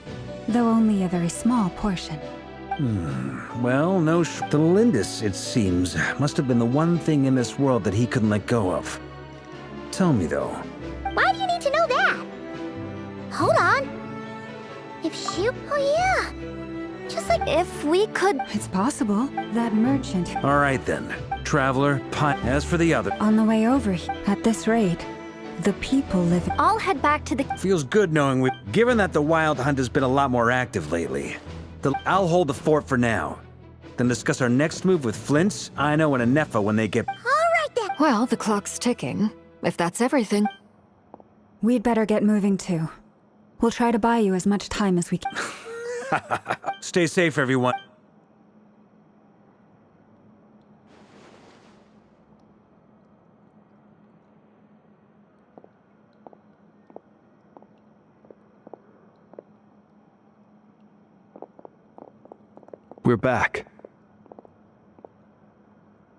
though only a very small portion. Well, no Thelindis, it seems, must have been the one thing in this world that he couldn't let go of. Tell me, though. Why do you need to know that? Hold on. If she... Oh, yeah. Just like... If we could... It's possible. That merchant... All right, then. Traveler, As for the other... On the way over here, at this rate, the people live... I'll head back to the... Feels good knowing we... Given that the Wild Hunt has been a lot more active lately, I'll hold the fort for now. Then discuss our next move with Flints, Ino, and Anefa when they get... All right, then. Well, the clock's ticking. If that's everything... We'd better get moving, too. We'll try to buy you as much time as we can. Stay safe, everyone. We're back.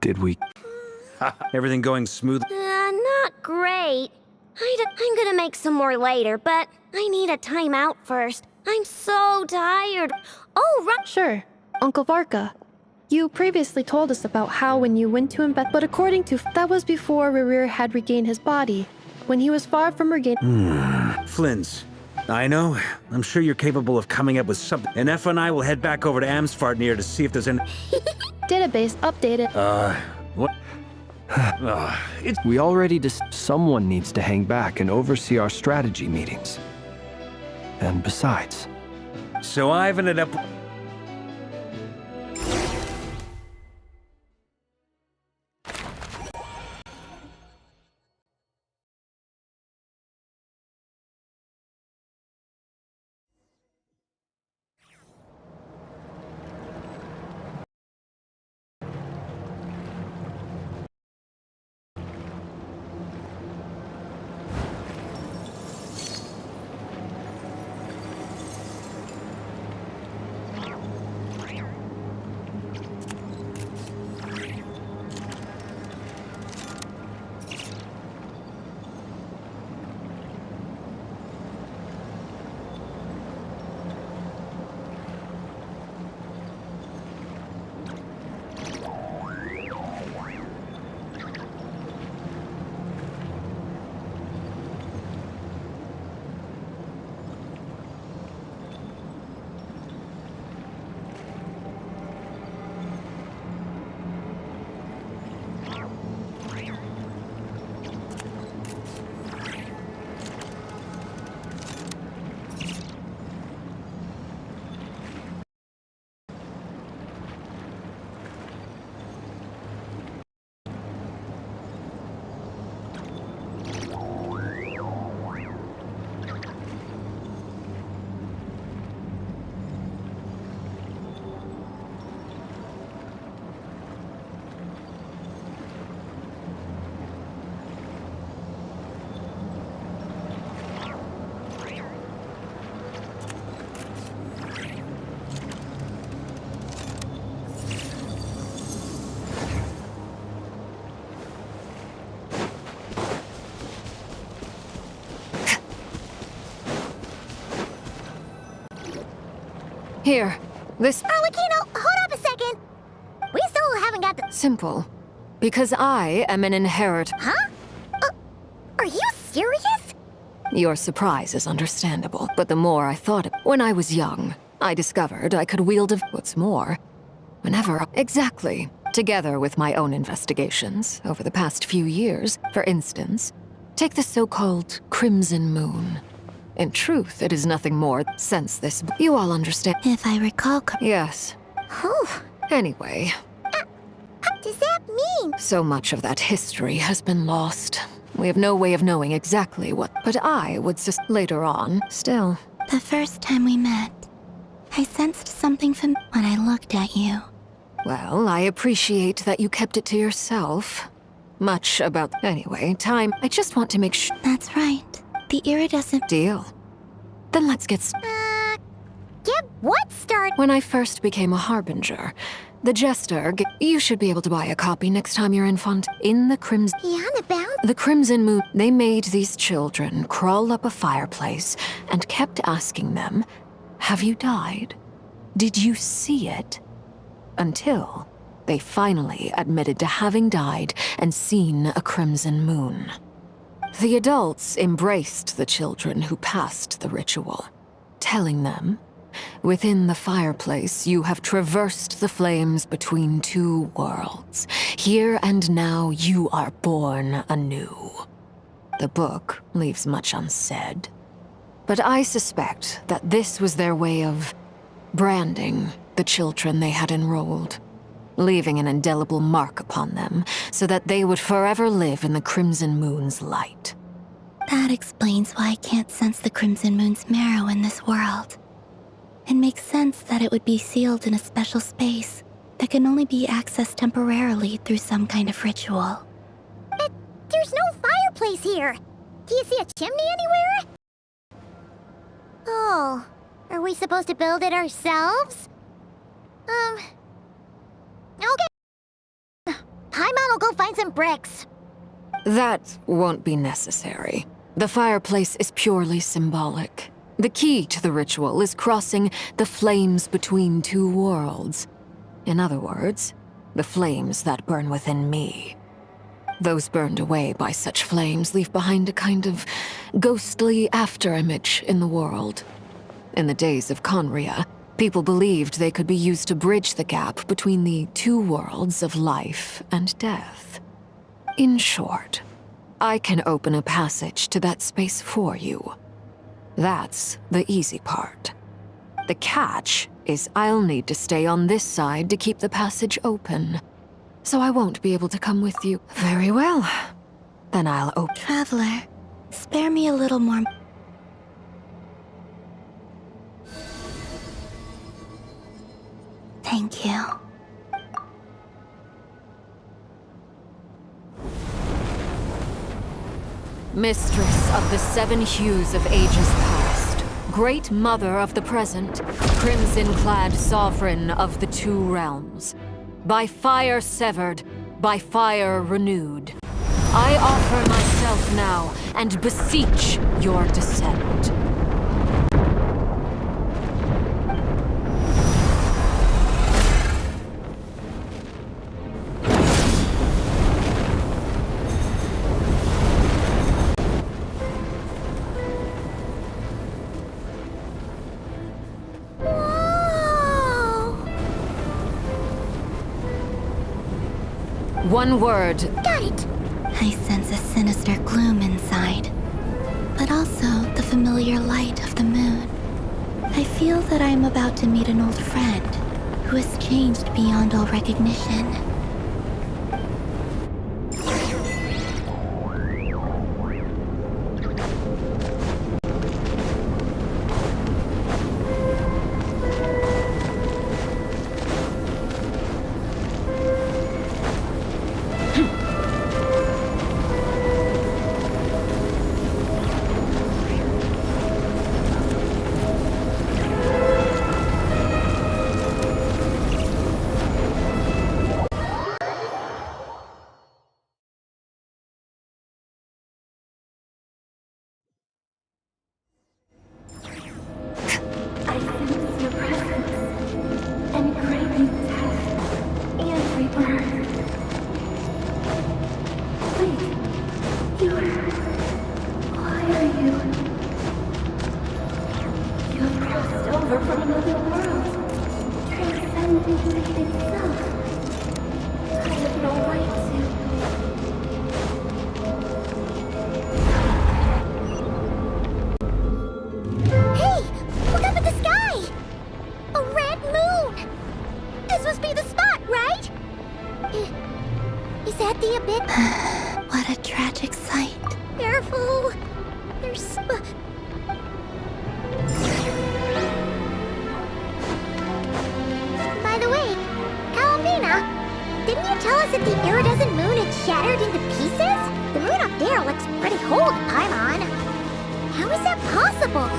Did we... Everything going smooth? Not great. I'm gonna make some more later, but I need a timeout first. I'm so tired. Oh, right. Sure. Uncle Varka, you previously told us about how when you went to invest, but according to that was before Rerir had regained his body, when he was far from regaining... Flints, I know. I'm sure you're capable of coming up with something. And Effa and I will head back over to Amsfartnir to see if there's an... Database updated. What? We already someone needs to hang back and oversee our strategy meetings. And besides... So I've ended up... Here, this... Arlecchino, hold up a second! We still haven't got the... Simple. Because I am an inheritor. Huh? Are you serious? Your surprise is understandable, but the more I thought of... When I was young, I discovered I could wield a... What's more, whenever... Exactly. Together with my own investigations over the past few years, for instance, take the so-called Crimson Moon. In truth, it is nothing more since this... You all understand. If I recall... Yes. Whew. Anyway. What does that mean? So much of that history has been lost. We have no way of knowing exactly what... But I would later on, still. The first time we met, I sensed something from when I looked at you. Well, I appreciate that you kept it to yourself. Much about... Anyway, time. I just want to make sure... That's right. The iridescent... Deal. Then let's get... Get what started? When I first became a harbinger, the Jester... You should be able to buy a copy next time you're in Font. In the Crimson... Beyond about? The Crimson Moon... They made these children crawl up a fireplace and kept asking them, have you died? Did you see it? Until they finally admitted to having died and seen a crimson moon. The adults embraced the children who passed the ritual, telling them, within the fireplace you have traversed the flames between two worlds. Here and now you are born anew. The book leaves much unsaid, but I suspect that this was their way of branding the children they had enrolled, leaving an indelible mark upon them so that they would forever live in the Crimson Moon's light. That explains why I can't sense the Crimson Moon's marrow in this world. It makes sense that it would be sealed in a special space that can only be accessed temporarily through some kind of ritual. But there's no fireplace here. Do you see a chimney anywhere? Oh, are we supposed to build it ourselves? Okay. Paimon will go find some bricks. That won't be necessary. The fireplace is purely symbolic. The key to the ritual is crossing the flames between two worlds. In other words, the flames that burn within me. Those burned away by such flames leave behind a kind of ghostly afterimage in the world. In the days of Conria, people believed they could be used to bridge the gap between the two worlds of life and death. In short, I can open a passage to that space for you. That's the easy part. The catch is I'll need to stay on this side to keep the passage open. So I won't be able to come with you. Very well. Then I'll open... Traveler, spare me a little more... Thank you. Mistress of the seven hues of ages past, great mother of the present, crimson-clad sovereign of the two realms, by fire severed, by fire renewed, I offer myself now and beseech your descent. One word. Got it! I sense a sinister gloom inside, but also the familiar light of the moon. I feel that I am about to meet an old friend who has changed beyond all recognition. This must be the spot, right? Is that the abyss? What a tragic sight. Careful. There's... By the way, Kalamina, didn't you tell us that the iridescent moon had shattered into pieces? The moon up there looks pretty whole to Paimon. How is that possible?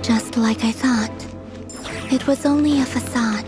Just like I thought. It was only a facade.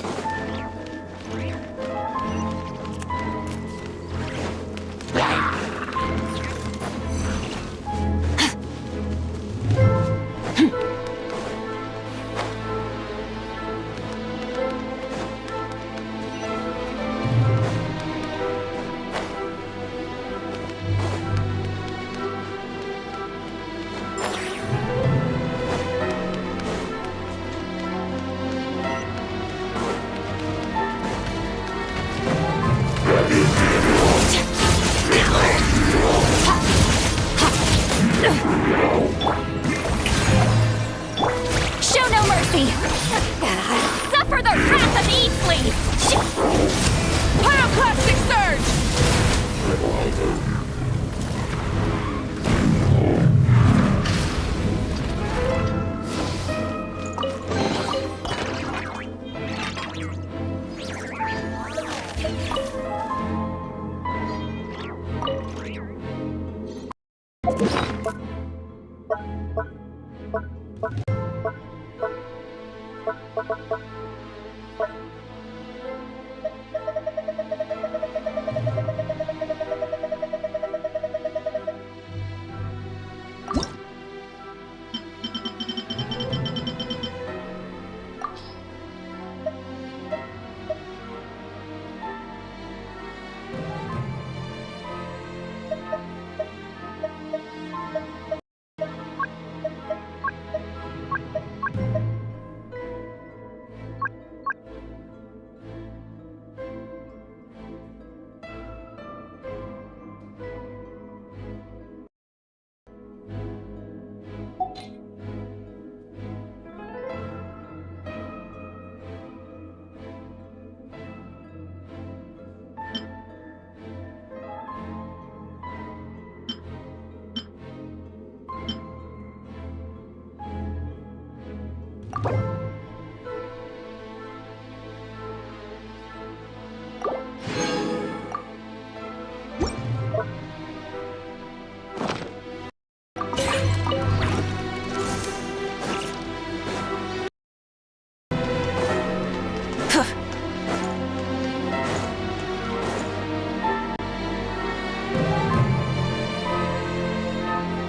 Show no mercy! Suffer the wrath of Eastleaf! Pyroclastic surge!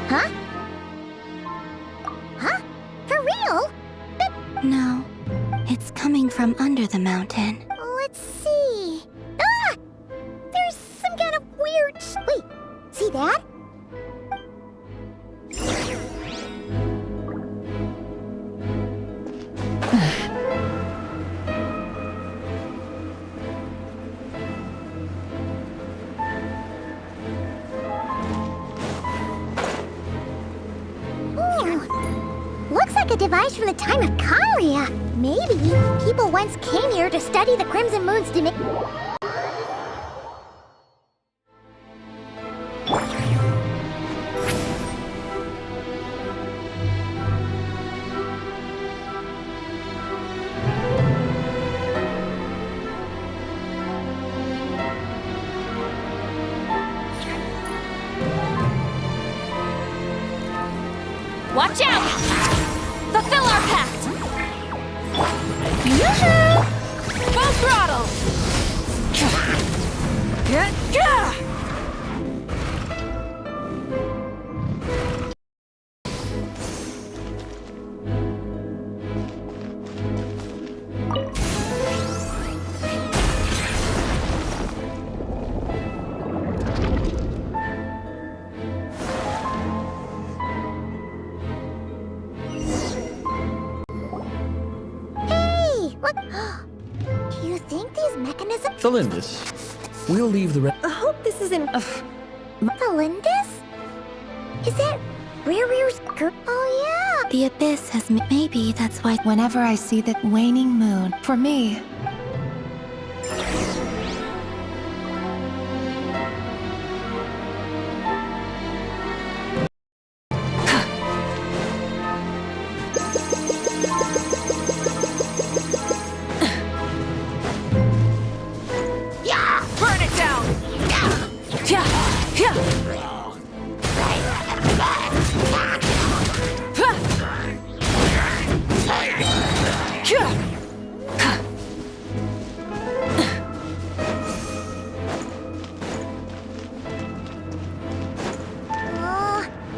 Huh? Huh? For real? No, it's coming from under the mountain. Let's see. Ah! There's some kind of weird... Wait, see that? Looks like a device from the time of Kanria. Maybe people once came here to study the Crimson Moon's dimension. Watch out! Fulfill our pact! Yoo-hoo! Full throttle! Hey, What? You think these mechanisms... Felindis, we'll leave the rest. I hope this isn't... Felindis? Is that Rear's girl? Oh, yeah. The Abyss has... Maybe that's why... Whenever I see the waning moon, for me,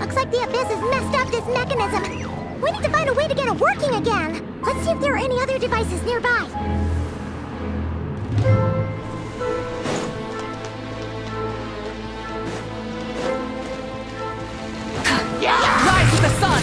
Looks like the Abyss has messed up this mechanism. We need to find a way to get it working again. Let's see if there are any other devices nearby. Rise with the sun!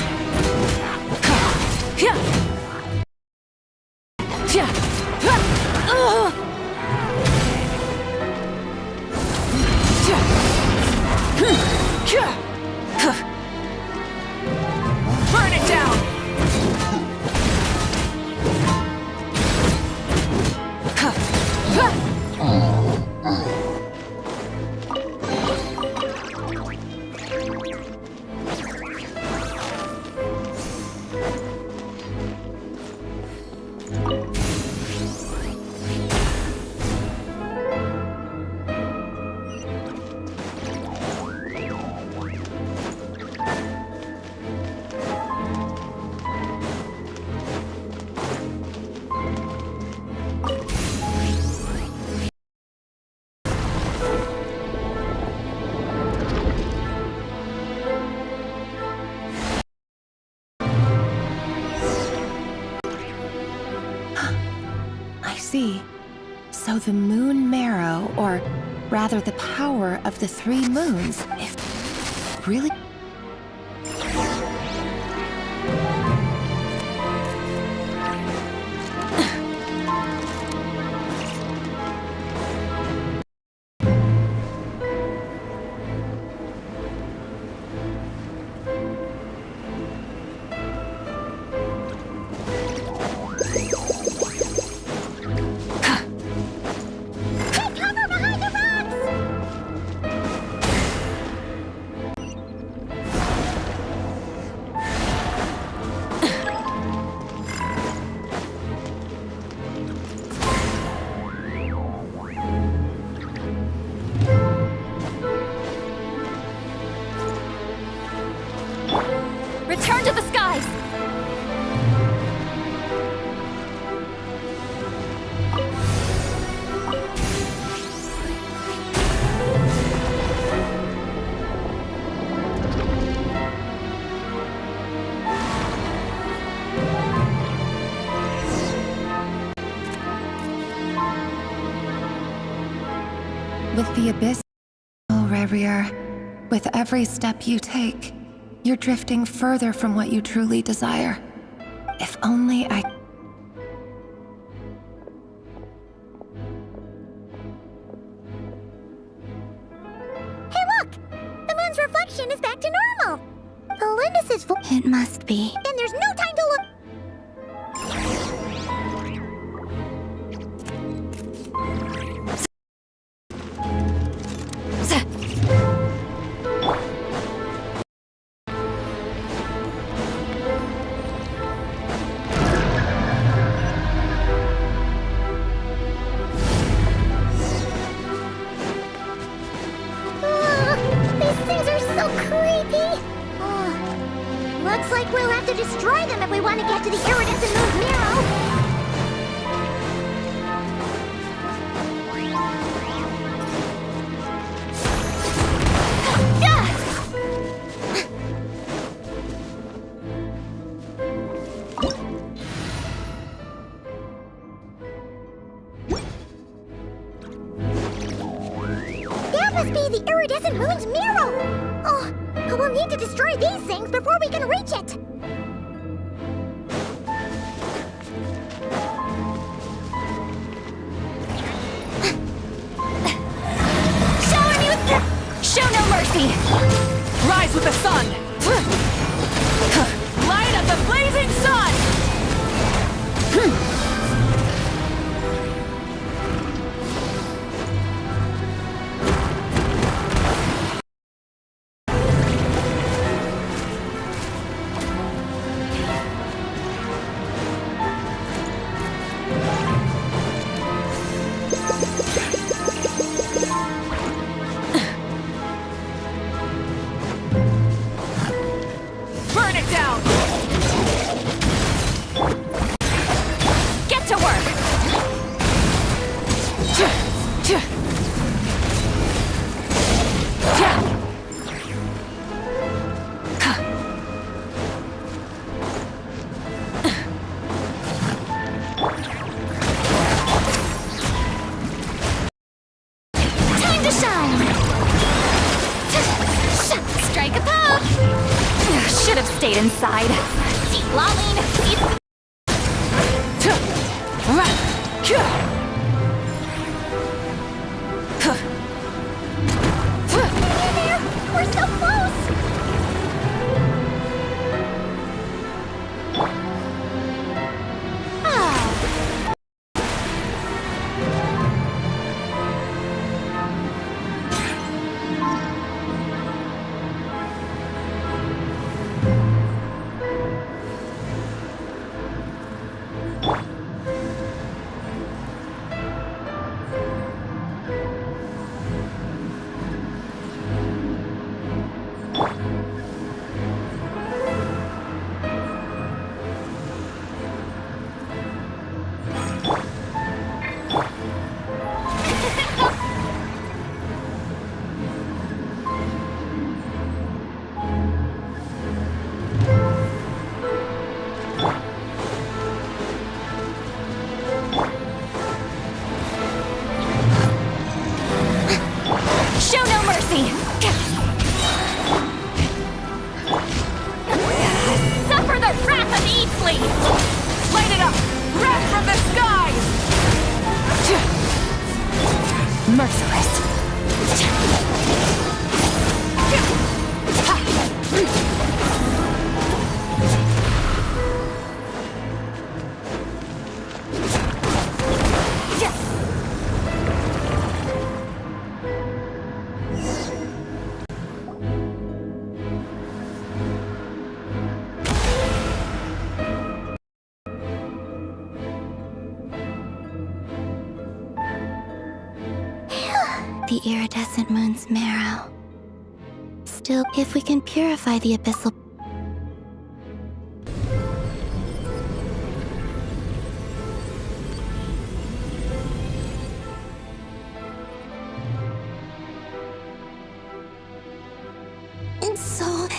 Burn it down! I see. So the moon marrow, or rather the power of the 3 moons, if really... Return to the skies! With the Abyss, oh, Rerir, with every step you take, you're drifting further from what you truly desire. If only I... Hey, look! The moon's reflection is back to normal. Felindis is full. It must be. And there's no time to look. Looks like we'll have to destroy them if we want to get to the iridescent moon's marrow. That must be the iridescent moon's marrow. Oh, we'll need to destroy these things before we can reach it. mercy! Rise with the sun! Light of the blazing sun! Burn it down! Get to work! Time to shine! Strike a pose! Should have stayed inside. Deep lolling! We're so close! Oh. Show no mercy! Suffer the wrath of Eatsley! Light it up! Wrath from the skies! Merciless. The iridescent moon's marrow. Still, if we can purify the abyssal... And so...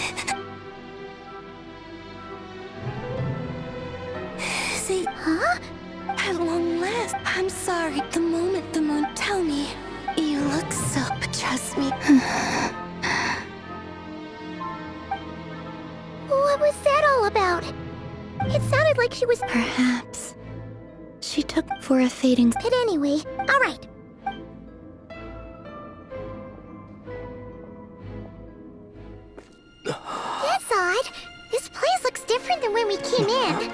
See, huh? At long last, I'm sorry. The moment the moon... Tell me. You look so... But trust me. What was that all about? It sounded like she was... Perhaps. She took for a fading... But anyway, alright. That's odd. This place looks different than when we came in.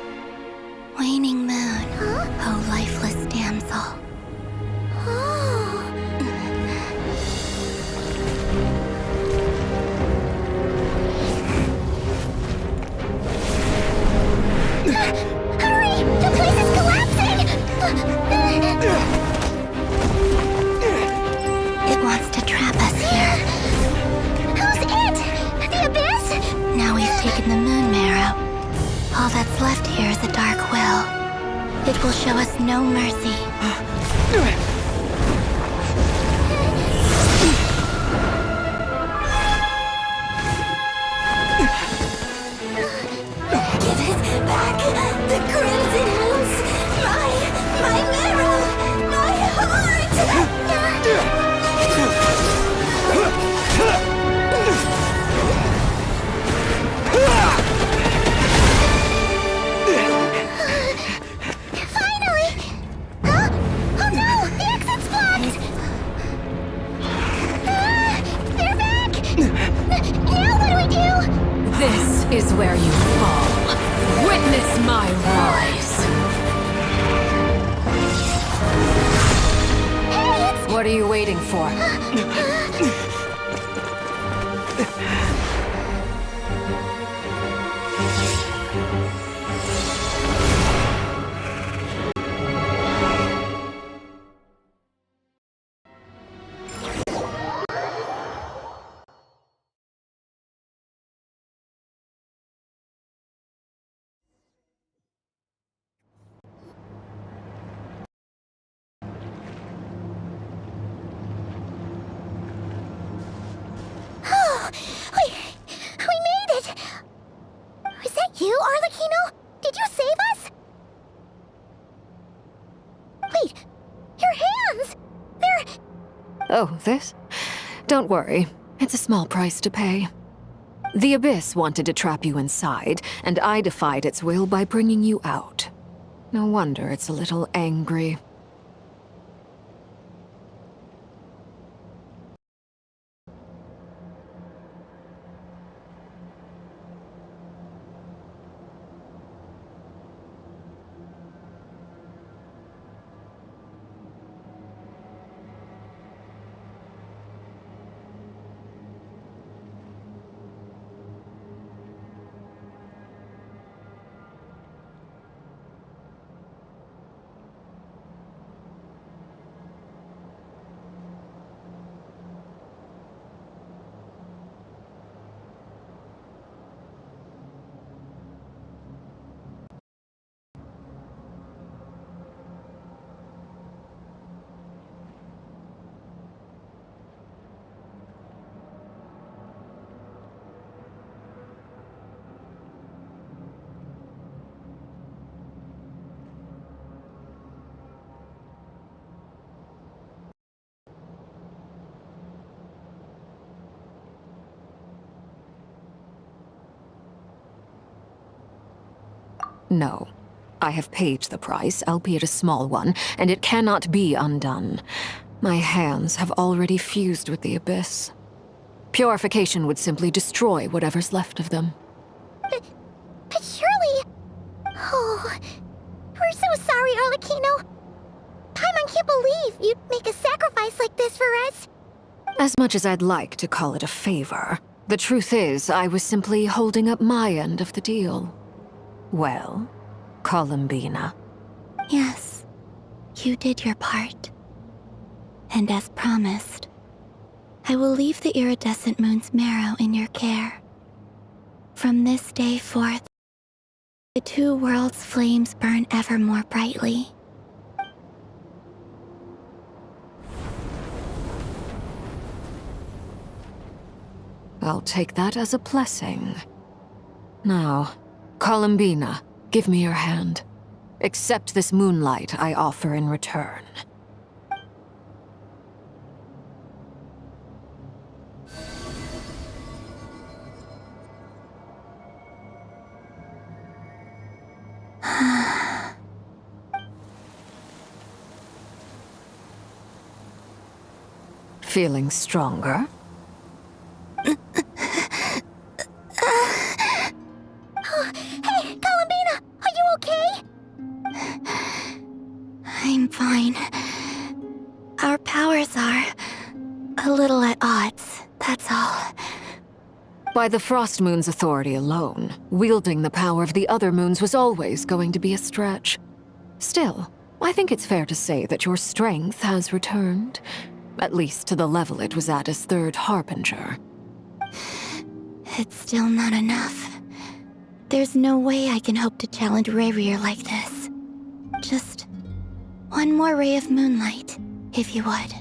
Waning moon. Huh? Oh, lifeless damsel. Oh. Hurry! The place is collapsing! It wants to trap us here. Who's it? The abyss? Now we've taken the moon marrow. All that's left here is a dark will. It will show us no mercy. Give it back! The crimson moons! My marrow! My heart! Finally! Huh? Oh no! The exit's blocked! They're back! are you waiting for? Oh, we made it! Is that you, Arlecchino? Did you save us? Wait, your hands! They're... Oh, this? Don't worry. It's a small price to pay. The Abyss wanted to trap you inside, and I defied its will by bringing you out. No wonder it's a little angry. No. I have paid the price, albeit a small one, and it cannot be undone. My hands have already fused with the Abyss. Purification would simply destroy whatever's left of them. But surely... Oh... We're so sorry, Arlecchino. Paimon can't believe you'd make a sacrifice like this for us. As much as I'd like to call it a favor, the truth is I was simply holding up my end of the deal. Well, Columbina. Yes, you did your part. And as promised, I will leave the iridescent moon's marrow in your care. From this day forth, the two worlds' flames burn ever more brightly. I'll take that as a blessing. Now, Columbina, give me your hand. Accept this moonlight I offer in return. Feeling stronger? Hey, Columbina, are you okay? I'm fine. Our powers are a little at odds, that's all. By the Frost Moon's authority alone, wielding the power of the other moons was always going to be a stretch. Still, I think it's fair to say that your strength has returned, at least to the level it was at as Third Harbinger. It's still not enough. There's no way I can hope to challenge Rayrear like this. Just one more ray of moonlight, if you would.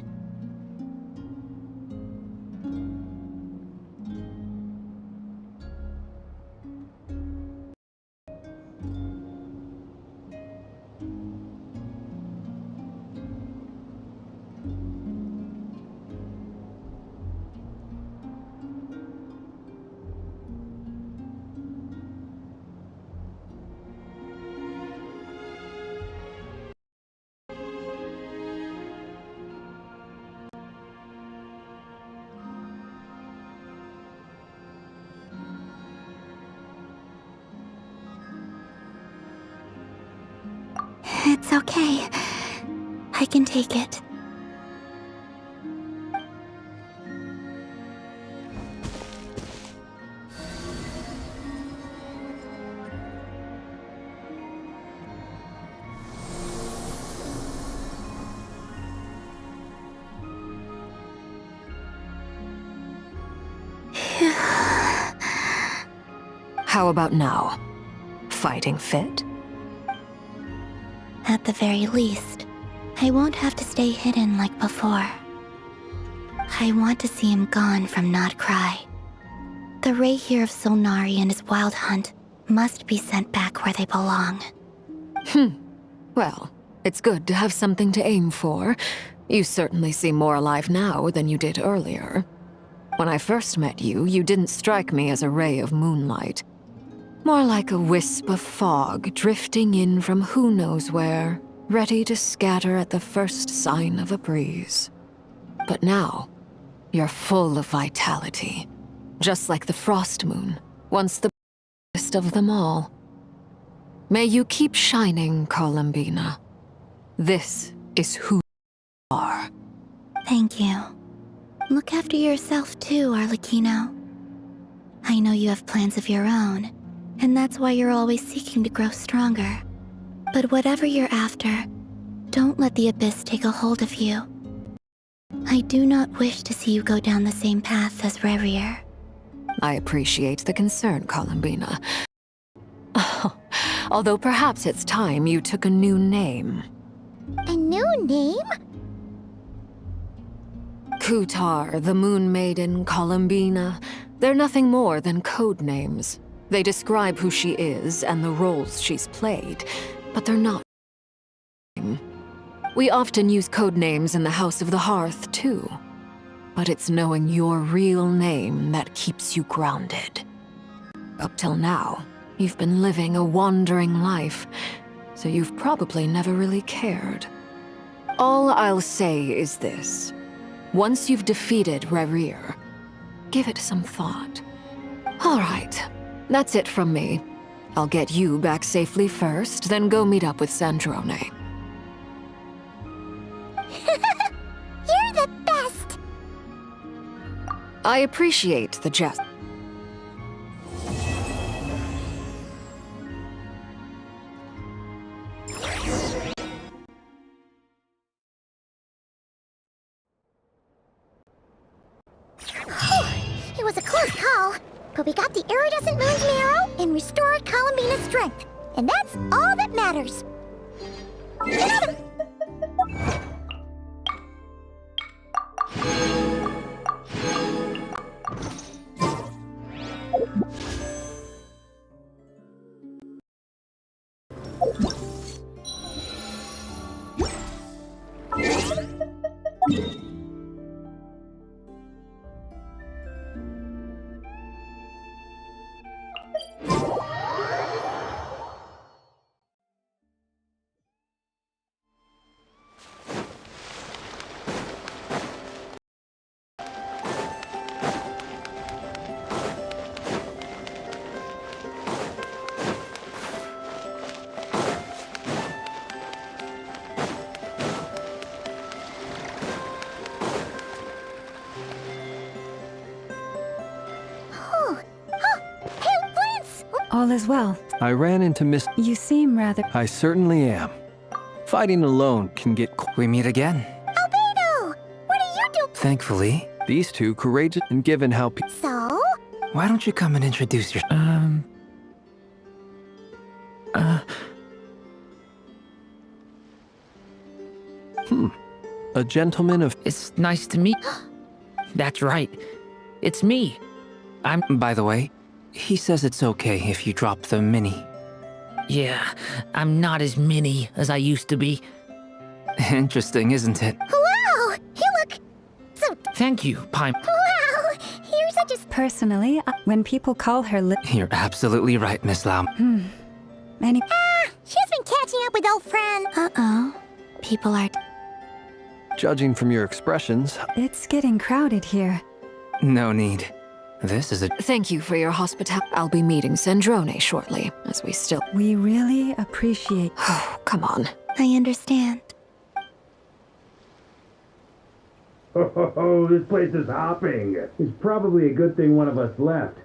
It's okay. I can take it. How about now? Fighting fit? At the very least, I won't have to stay hidden like before. I want to see him gone from Not Cry. The Rayhir of Solnari and his wild hunt must be sent back where they belong. Well, it's good to have something to aim for. You certainly seem more alive now than you did earlier. When I first met you, you didn't strike me as a ray of moonlight. More like a wisp of fog drifting in from who knows where, ready to scatter at the first sign of a breeze. But now, you're full of vitality. Just like the Frost Moon, once the brightest of them all. May you keep shining, Columbina. This is who you are. Thank you. Look after yourself too, Arlecchino. I know you have plans of your own, and that's why you're always seeking to grow stronger. But whatever you're after, don't let the Abyss take a hold of you. I do not wish to see you go down the same path as Revier. I appreciate the concern, Columbina. Although perhaps it's time you took a new name. A new name? Kutar, the Moon Maiden, Columbina. They're nothing more than code names. They describe who she is and the roles she's played, but they're not. We often use code names in the House of the Hearth, too. But it's knowing your real name that keeps you grounded. Up till now, you've been living a wandering life, so you've probably never really cared. All I'll say is this. Once you've defeated Revier, give it some thought. All right, that's it from me. I'll get you back safely first, then go meet up with Sandrone. You're the best! I appreciate the jest. It was a close call, but we got the iridescent moon's marrow and restored Columbina's strength. And that's all that matters. All is well. I ran into Miss... You seem rather... I certainly am. Fighting alone can get... We meet again. Albedo! What are you doing? Thankfully. These two courageous and given how... So? Why don't you come and introduce yourself? A gentleman of... It's nice to meet... That's right. It's me. By the way, he says it's okay if you drop the mini. Yeah, I'm not as mini as I used to be. Interesting, isn't it? Wow! You look... so... Thank you, Paim. Wow! You're such a... Personally, when people call her You're absolutely right, Miss Lam. She's been catching up with old friend. Uh-oh. People are... Judging from your expressions... It's getting crowded here. No need. This is a... Thank you for your hospitality. I'll be meeting Sandrone shortly, as we still... We really appreciate... Oh, come on. I understand. Oh, this place is hopping. It's probably a good thing one of us left.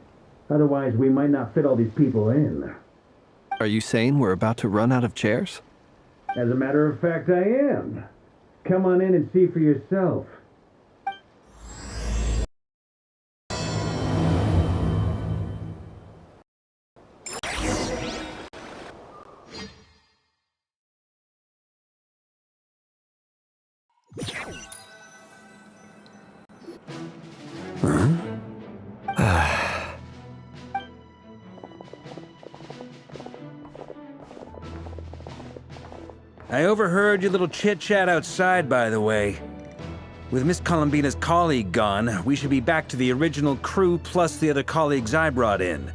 Otherwise, we might not fit all these people in. Are you saying we're about to run out of chairs? As a matter of fact, I am. Come on in and see for yourself. I overheard your little chit-chat outside, by the way. With Miss Columbina's colleague gone, we should be back to the original crew plus the other colleagues I brought in.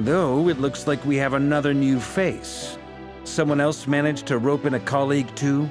Though, it looks like we have another new face. Someone else managed to rope in a colleague too?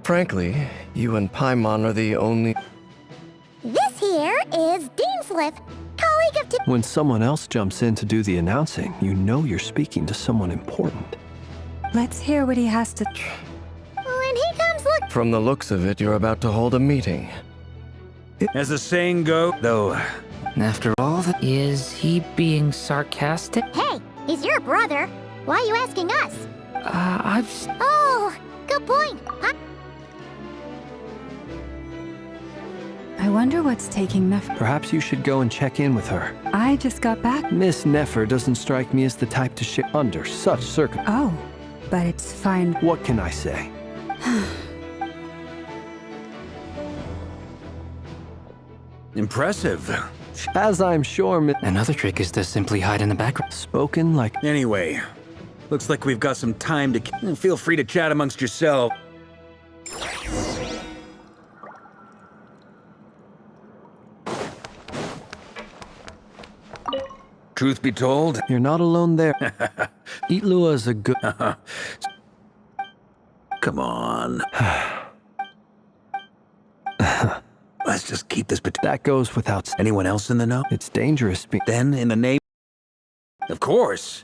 Frankly, you and Paimon are the only... This here is Deansliff, colleague of... When someone else jumps in to do the announcing, you know you're speaking to someone important. Let's hear what he has to... When he comes look... From the looks of it, you're about to hold a meeting. As the saying goes, though... After all that, is he being sarcastic? Hey, he's your brother. Why are you asking us? Oh, good point. I wonder what's taking Nefer. Perhaps you should go and check in with her. I just got back. Miss Nefer doesn't strike me as the type to ship under such circumstances. Oh, but it's fine. What can I say? Impressive. As I'm sure Another trick is to simply hide in the background. Spoken like... Anyway, looks like we've got some time to... Feel free to chat amongst yourselves. Truth be told... You're not alone there. Itlua is a good... Come on. Let's just keep this... That goes without... Anyone else in the know? It's dangerous. Then, in the name... Of course.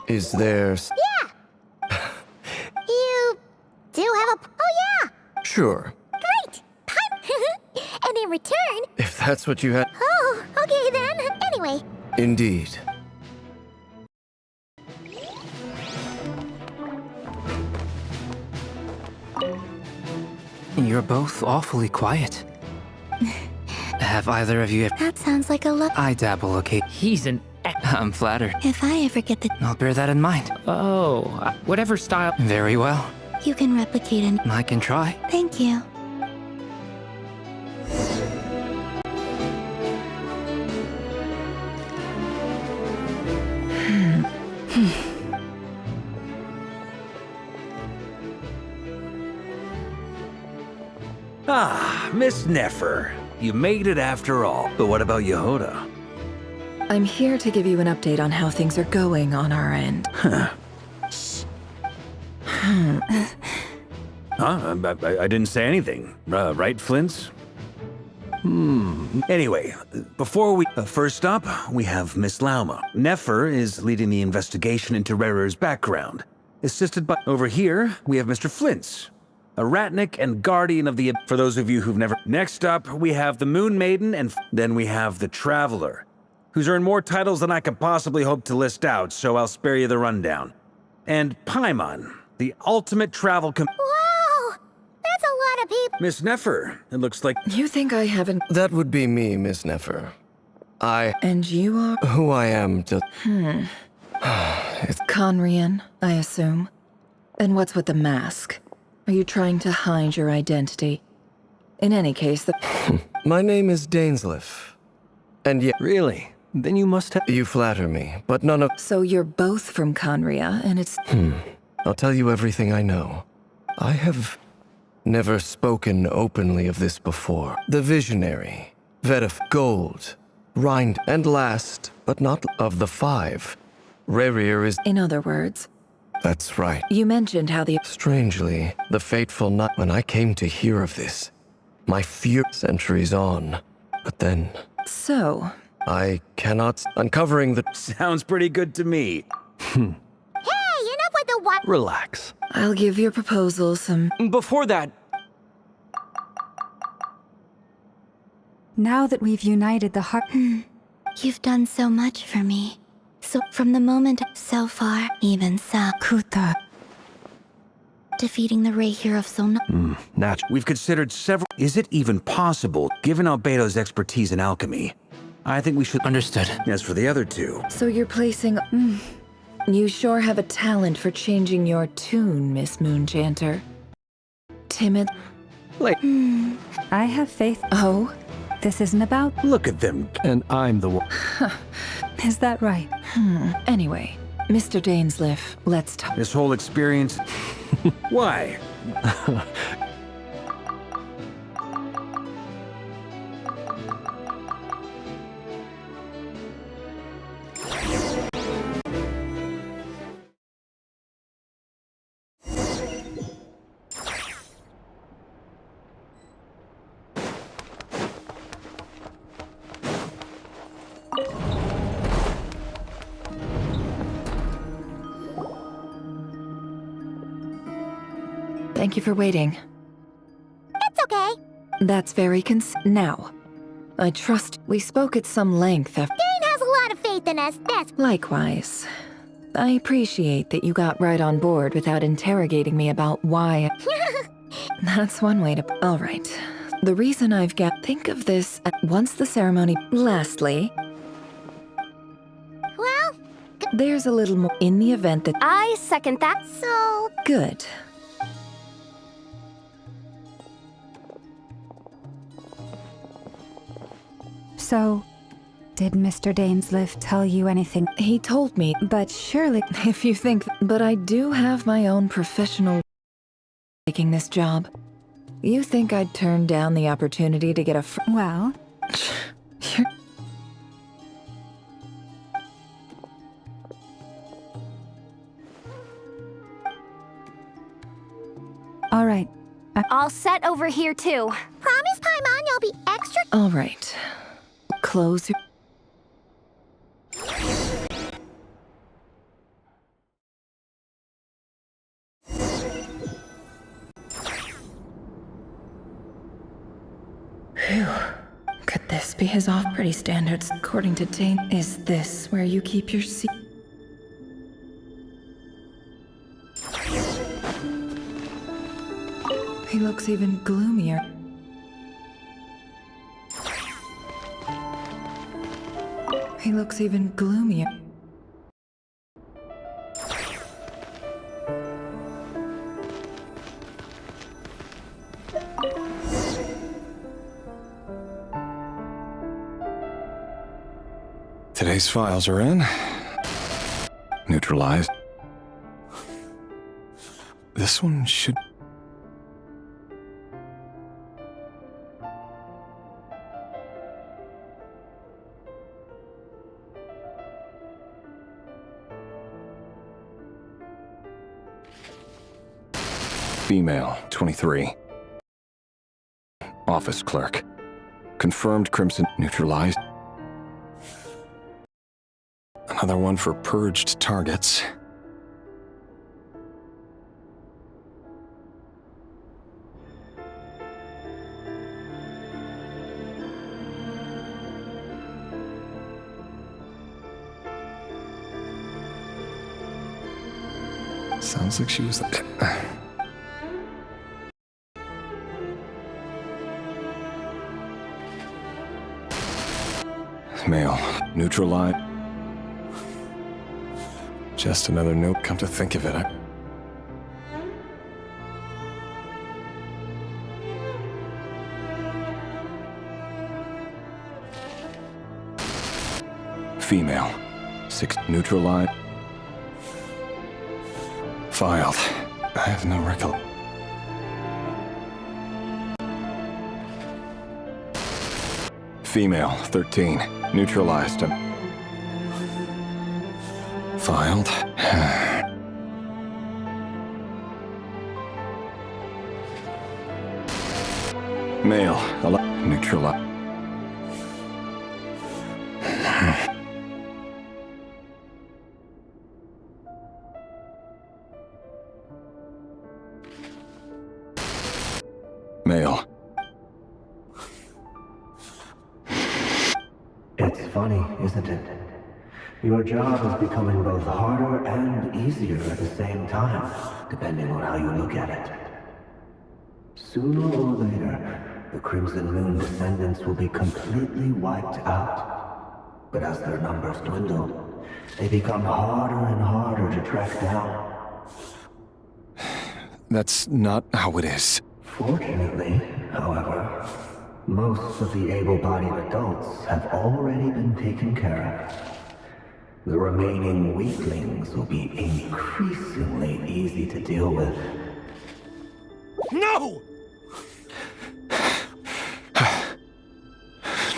Is there... Yeah! You do have a... Oh, yeah! Sure. Great! And in return... If that's what you had... Oh, okay then. Anyway... Indeed. You're both awfully quiet. Have either of you... That sounds like a look. I dabble, okay? He's an... I'm flattered. If I ever get the... I'll bear that in mind. Oh, whatever style... Very well. You can replicate an... I can try. Thank you. Ah, Miss Nefer. You made it after all. But what about Yehoda? I'm here to give you an update on how things are going on our end. Huh? I didn't say anything. Right, Flint's? Anyway, before we... first up, we have Miss Lauma. Nefer is leading the investigation into Rerer's background. Assisted by... Over here, we have Mr. Flint's. A Ratnik and Guardian of the... For those of you who've never... Next up, we have the Moon Maiden, and then we have the Traveler, who's earned more titles than I could possibly hope to list out, so I'll spare you the rundown. And Paimon, the ultimate travel Wow! That's a lot of people. Miss Nefer, it looks like... You think I haven't... That would be me, Miss Nefer. And you are? Who I am to... It's Conrian, I assume. And what's with the mask? Are you trying to hide your identity? In any case, My name is Dainsleif. And yet... Really? Then you must have... You flatter me, but none of... So you're both from Conria, and it's... I'll tell you everything I know. I have never spoken openly of this before. The visionary, Vedif, Gold, Rind, and last, but not of the five, Rerir is... In other words... That's right. You mentioned how the... Strangely, the fateful night when I came to hear of this, my fear centuries on. But then... So... I cannot... Uncovering the... Sounds pretty good to me. Hey, enough with the what? Relax. I'll give your proposal some... Before that, Now that we've united the heart... You've done so much for me. So, from the moment so far, even so... Kuta. Defeating the Reihir of Solna... Natural. We've considered several... Is it even possible, given Albedo's expertise in alchemy? I think we should... understood. As for the other two... So you're placing... You sure have a talent for changing your tune, Miss Moonchanter. Timid... Like... I have faith. Oh? This isn't about... Look at them. And I'm the one. Is that right? Anyway, Mr. Dainsleif, let's talk. This whole experience... Why? Thank you for waiting. It's okay. That's very Now, I trust we spoke at some length after... Dane has a lot of faith in us, that's... Likewise. I appreciate that you got right on board without interrogating me about why... That's one way to... All right. The reason I've got... Think of this once the ceremony... Lastly... Well... There's a little more in the event that... I second that. So... Good. So, did Mr. Dainsleif tell you anything? He told me, but surely... If you think... But I do have my own professional... taking this job. You think I'd turn down the opportunity to get a Well... You're... All right. All set over here, too. Promise, Paimon, you'll be extra... All right. Close your... Phew. Could this be his off-pretty standards? According to Dane, is this where you keep your seat? He looks even gloomier. He looks even gloomier. Today's files are in. Neutralized. This one should... Female, 23. Office clerk. Confirmed Crimson neutralized. Another one for purged targets. Sounds like she was... Male. Neutralize. Just another note, come to think of it. Female. 6. Neutralize. Filed. I have no record. Female. 13. Neutralized. Filed. Male. Neutralized. Male. It's funny, isn't it? Your job is becoming both harder and easier at the same time, depending on how you look at it. Sooner or later, the Crimson Moon descendants will be completely wiped out. But as their numbers dwindle, they become harder and harder to track down. That's not how it is. Fortunately, however, most of the able-bodied adults have already been taken care of. The remaining weaklings will be increasingly easy to deal with. No!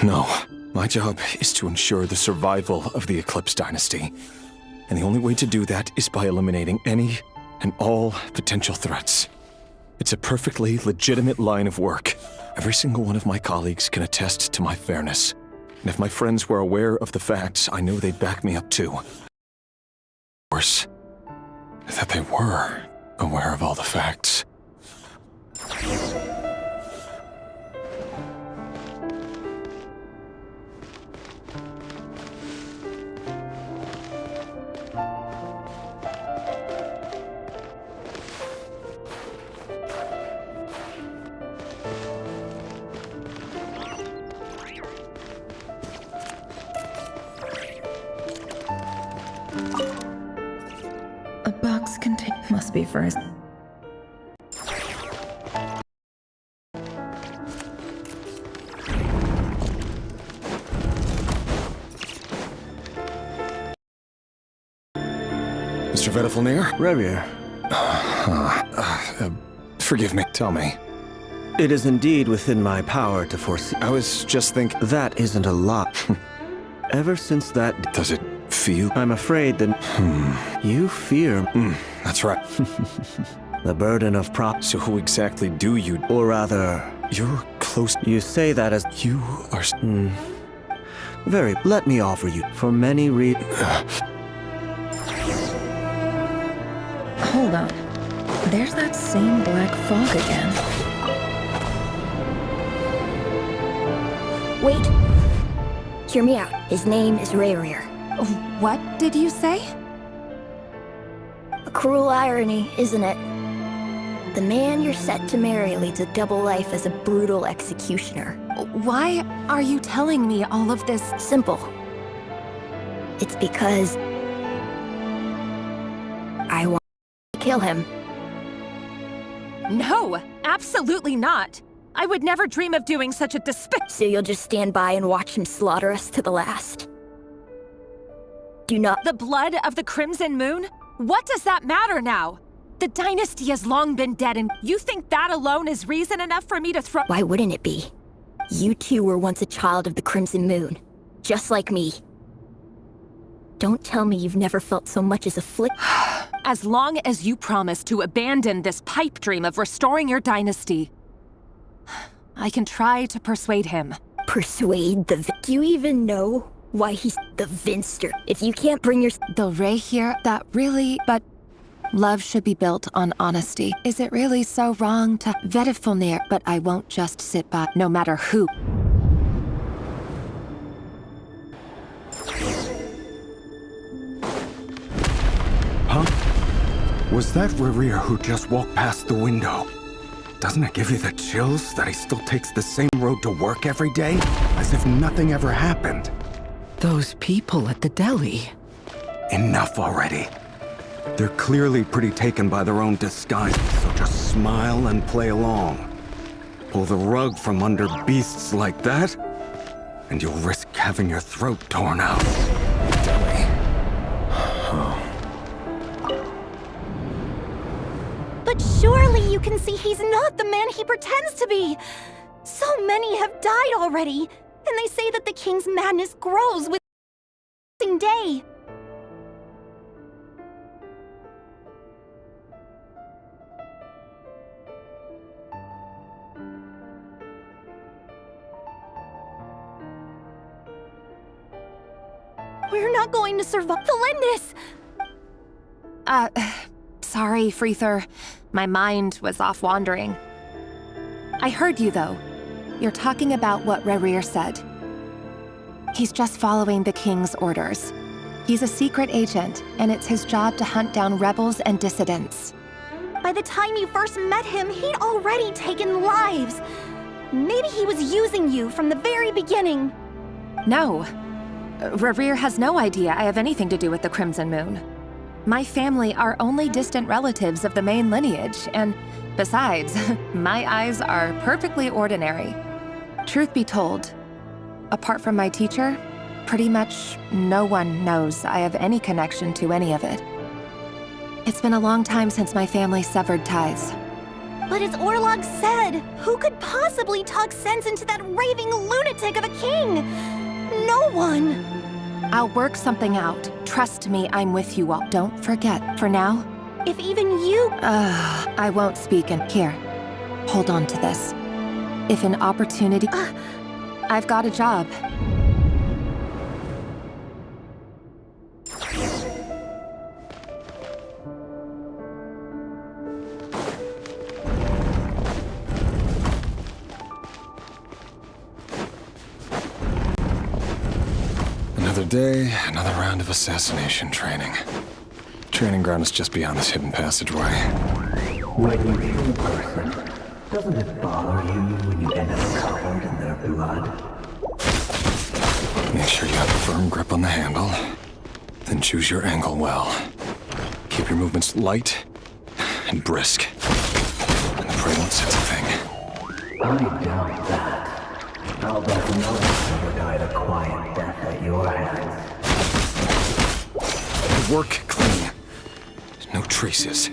No. My job is to ensure the survival of the Eclipse Dynasty. And the only way to do that is by eliminating any and all potential threats. It's a perfectly legitimate line of work. Every single one of my colleagues can attest to my fairness. And if my friends were aware of the facts, I know they'd back me up too. Of course, that they were aware of all the facts. A box must be first. Mr. Vedifalnir? Revier. Forgive me, tell me. It is indeed within my power to foresee. I was just thinking... That isn't a lot. Ever since that... Does it feel? I'm afraid that... You fear... That's right. The burden of So who exactly do you... Or rather... You're close... You say that as... You are... Very... Let me offer you, for many Hold on. There's that same black fog again. Wait. Hear me out. His name is Rerir. What did you say? A cruel irony, isn't it? The man you're set to marry leads a double life as a brutal executioner. Why are you telling me all of this? Simple. It's because... I want to kill him. No, absolutely not. I would never dream of doing such a So you'll just stand by and watch him slaughter us to the last? Do not— The blood of the Crimson Moon? What does that matter now? The dynasty has long been dead, and you think that alone is reason enough for me to throw— Why wouldn't it be? You two were once a child of the Crimson Moon, just like me. Don't tell me you've never felt so much as a flick— As long as you promise to abandon this pipe dream of restoring your dynasty, I can try to persuade him. Persuade the— Do you even know why he's the Vinster? If you can't bring your— The Reir, that really... But love should be built on honesty. Is it really so wrong to Vedifalnir? But I won't just sit by, no matter who. Huh? Was that Rerir who just walked past the window? Doesn't it give you the chills that he still takes the same road to work every day? As if nothing ever happened. Those people at the deli. Enough already. They're clearly pretty taken by their own disguises, so just smile and play along. Pull the rug from under beasts like that, and you'll risk having your throat torn out. Deli. But surely you can see he's not the man he pretends to be. So many have died already, and they say that the king's madness grows with each day. We're not going to survive. Felindis! Sorry, Freether. My mind was off wandering. I heard you, though. You're talking about what Rerir said. He's just following the king's orders. He's a secret agent, and it's his job to hunt down rebels and dissidents. By the time you first met him, he'd already taken lives. Maybe he was using you from the very beginning. No. Rerir has no idea I have anything to do with the Crimson Moon. My family are only distant relatives of the main lineage, and besides, my eyes are perfectly ordinary. Truth be told, apart from my teacher, pretty much no one knows I have any connection to any of it. It's been a long time since my family severed ties. But as Orlog said, who could possibly talk sense into that raving lunatic of a king? No one! I'll work something out. Trust me, I'm with you all. Don't forget, for now... If even you... I won't speak and... Here, hold on to this. If an opportunity... I've got a job. Another day, another round of assassination training. Training ground is just beyond this hidden passageway. When you kill a person, doesn't it bother you when you end up covered in their blood? Make sure you have a firm grip on the handle. Then choose your angle well. Keep your movements light and brisk. And the prey won't sense a thing. I doubt that. I'll bet no one ever died a quiet death at your hands. Work clean. No traces.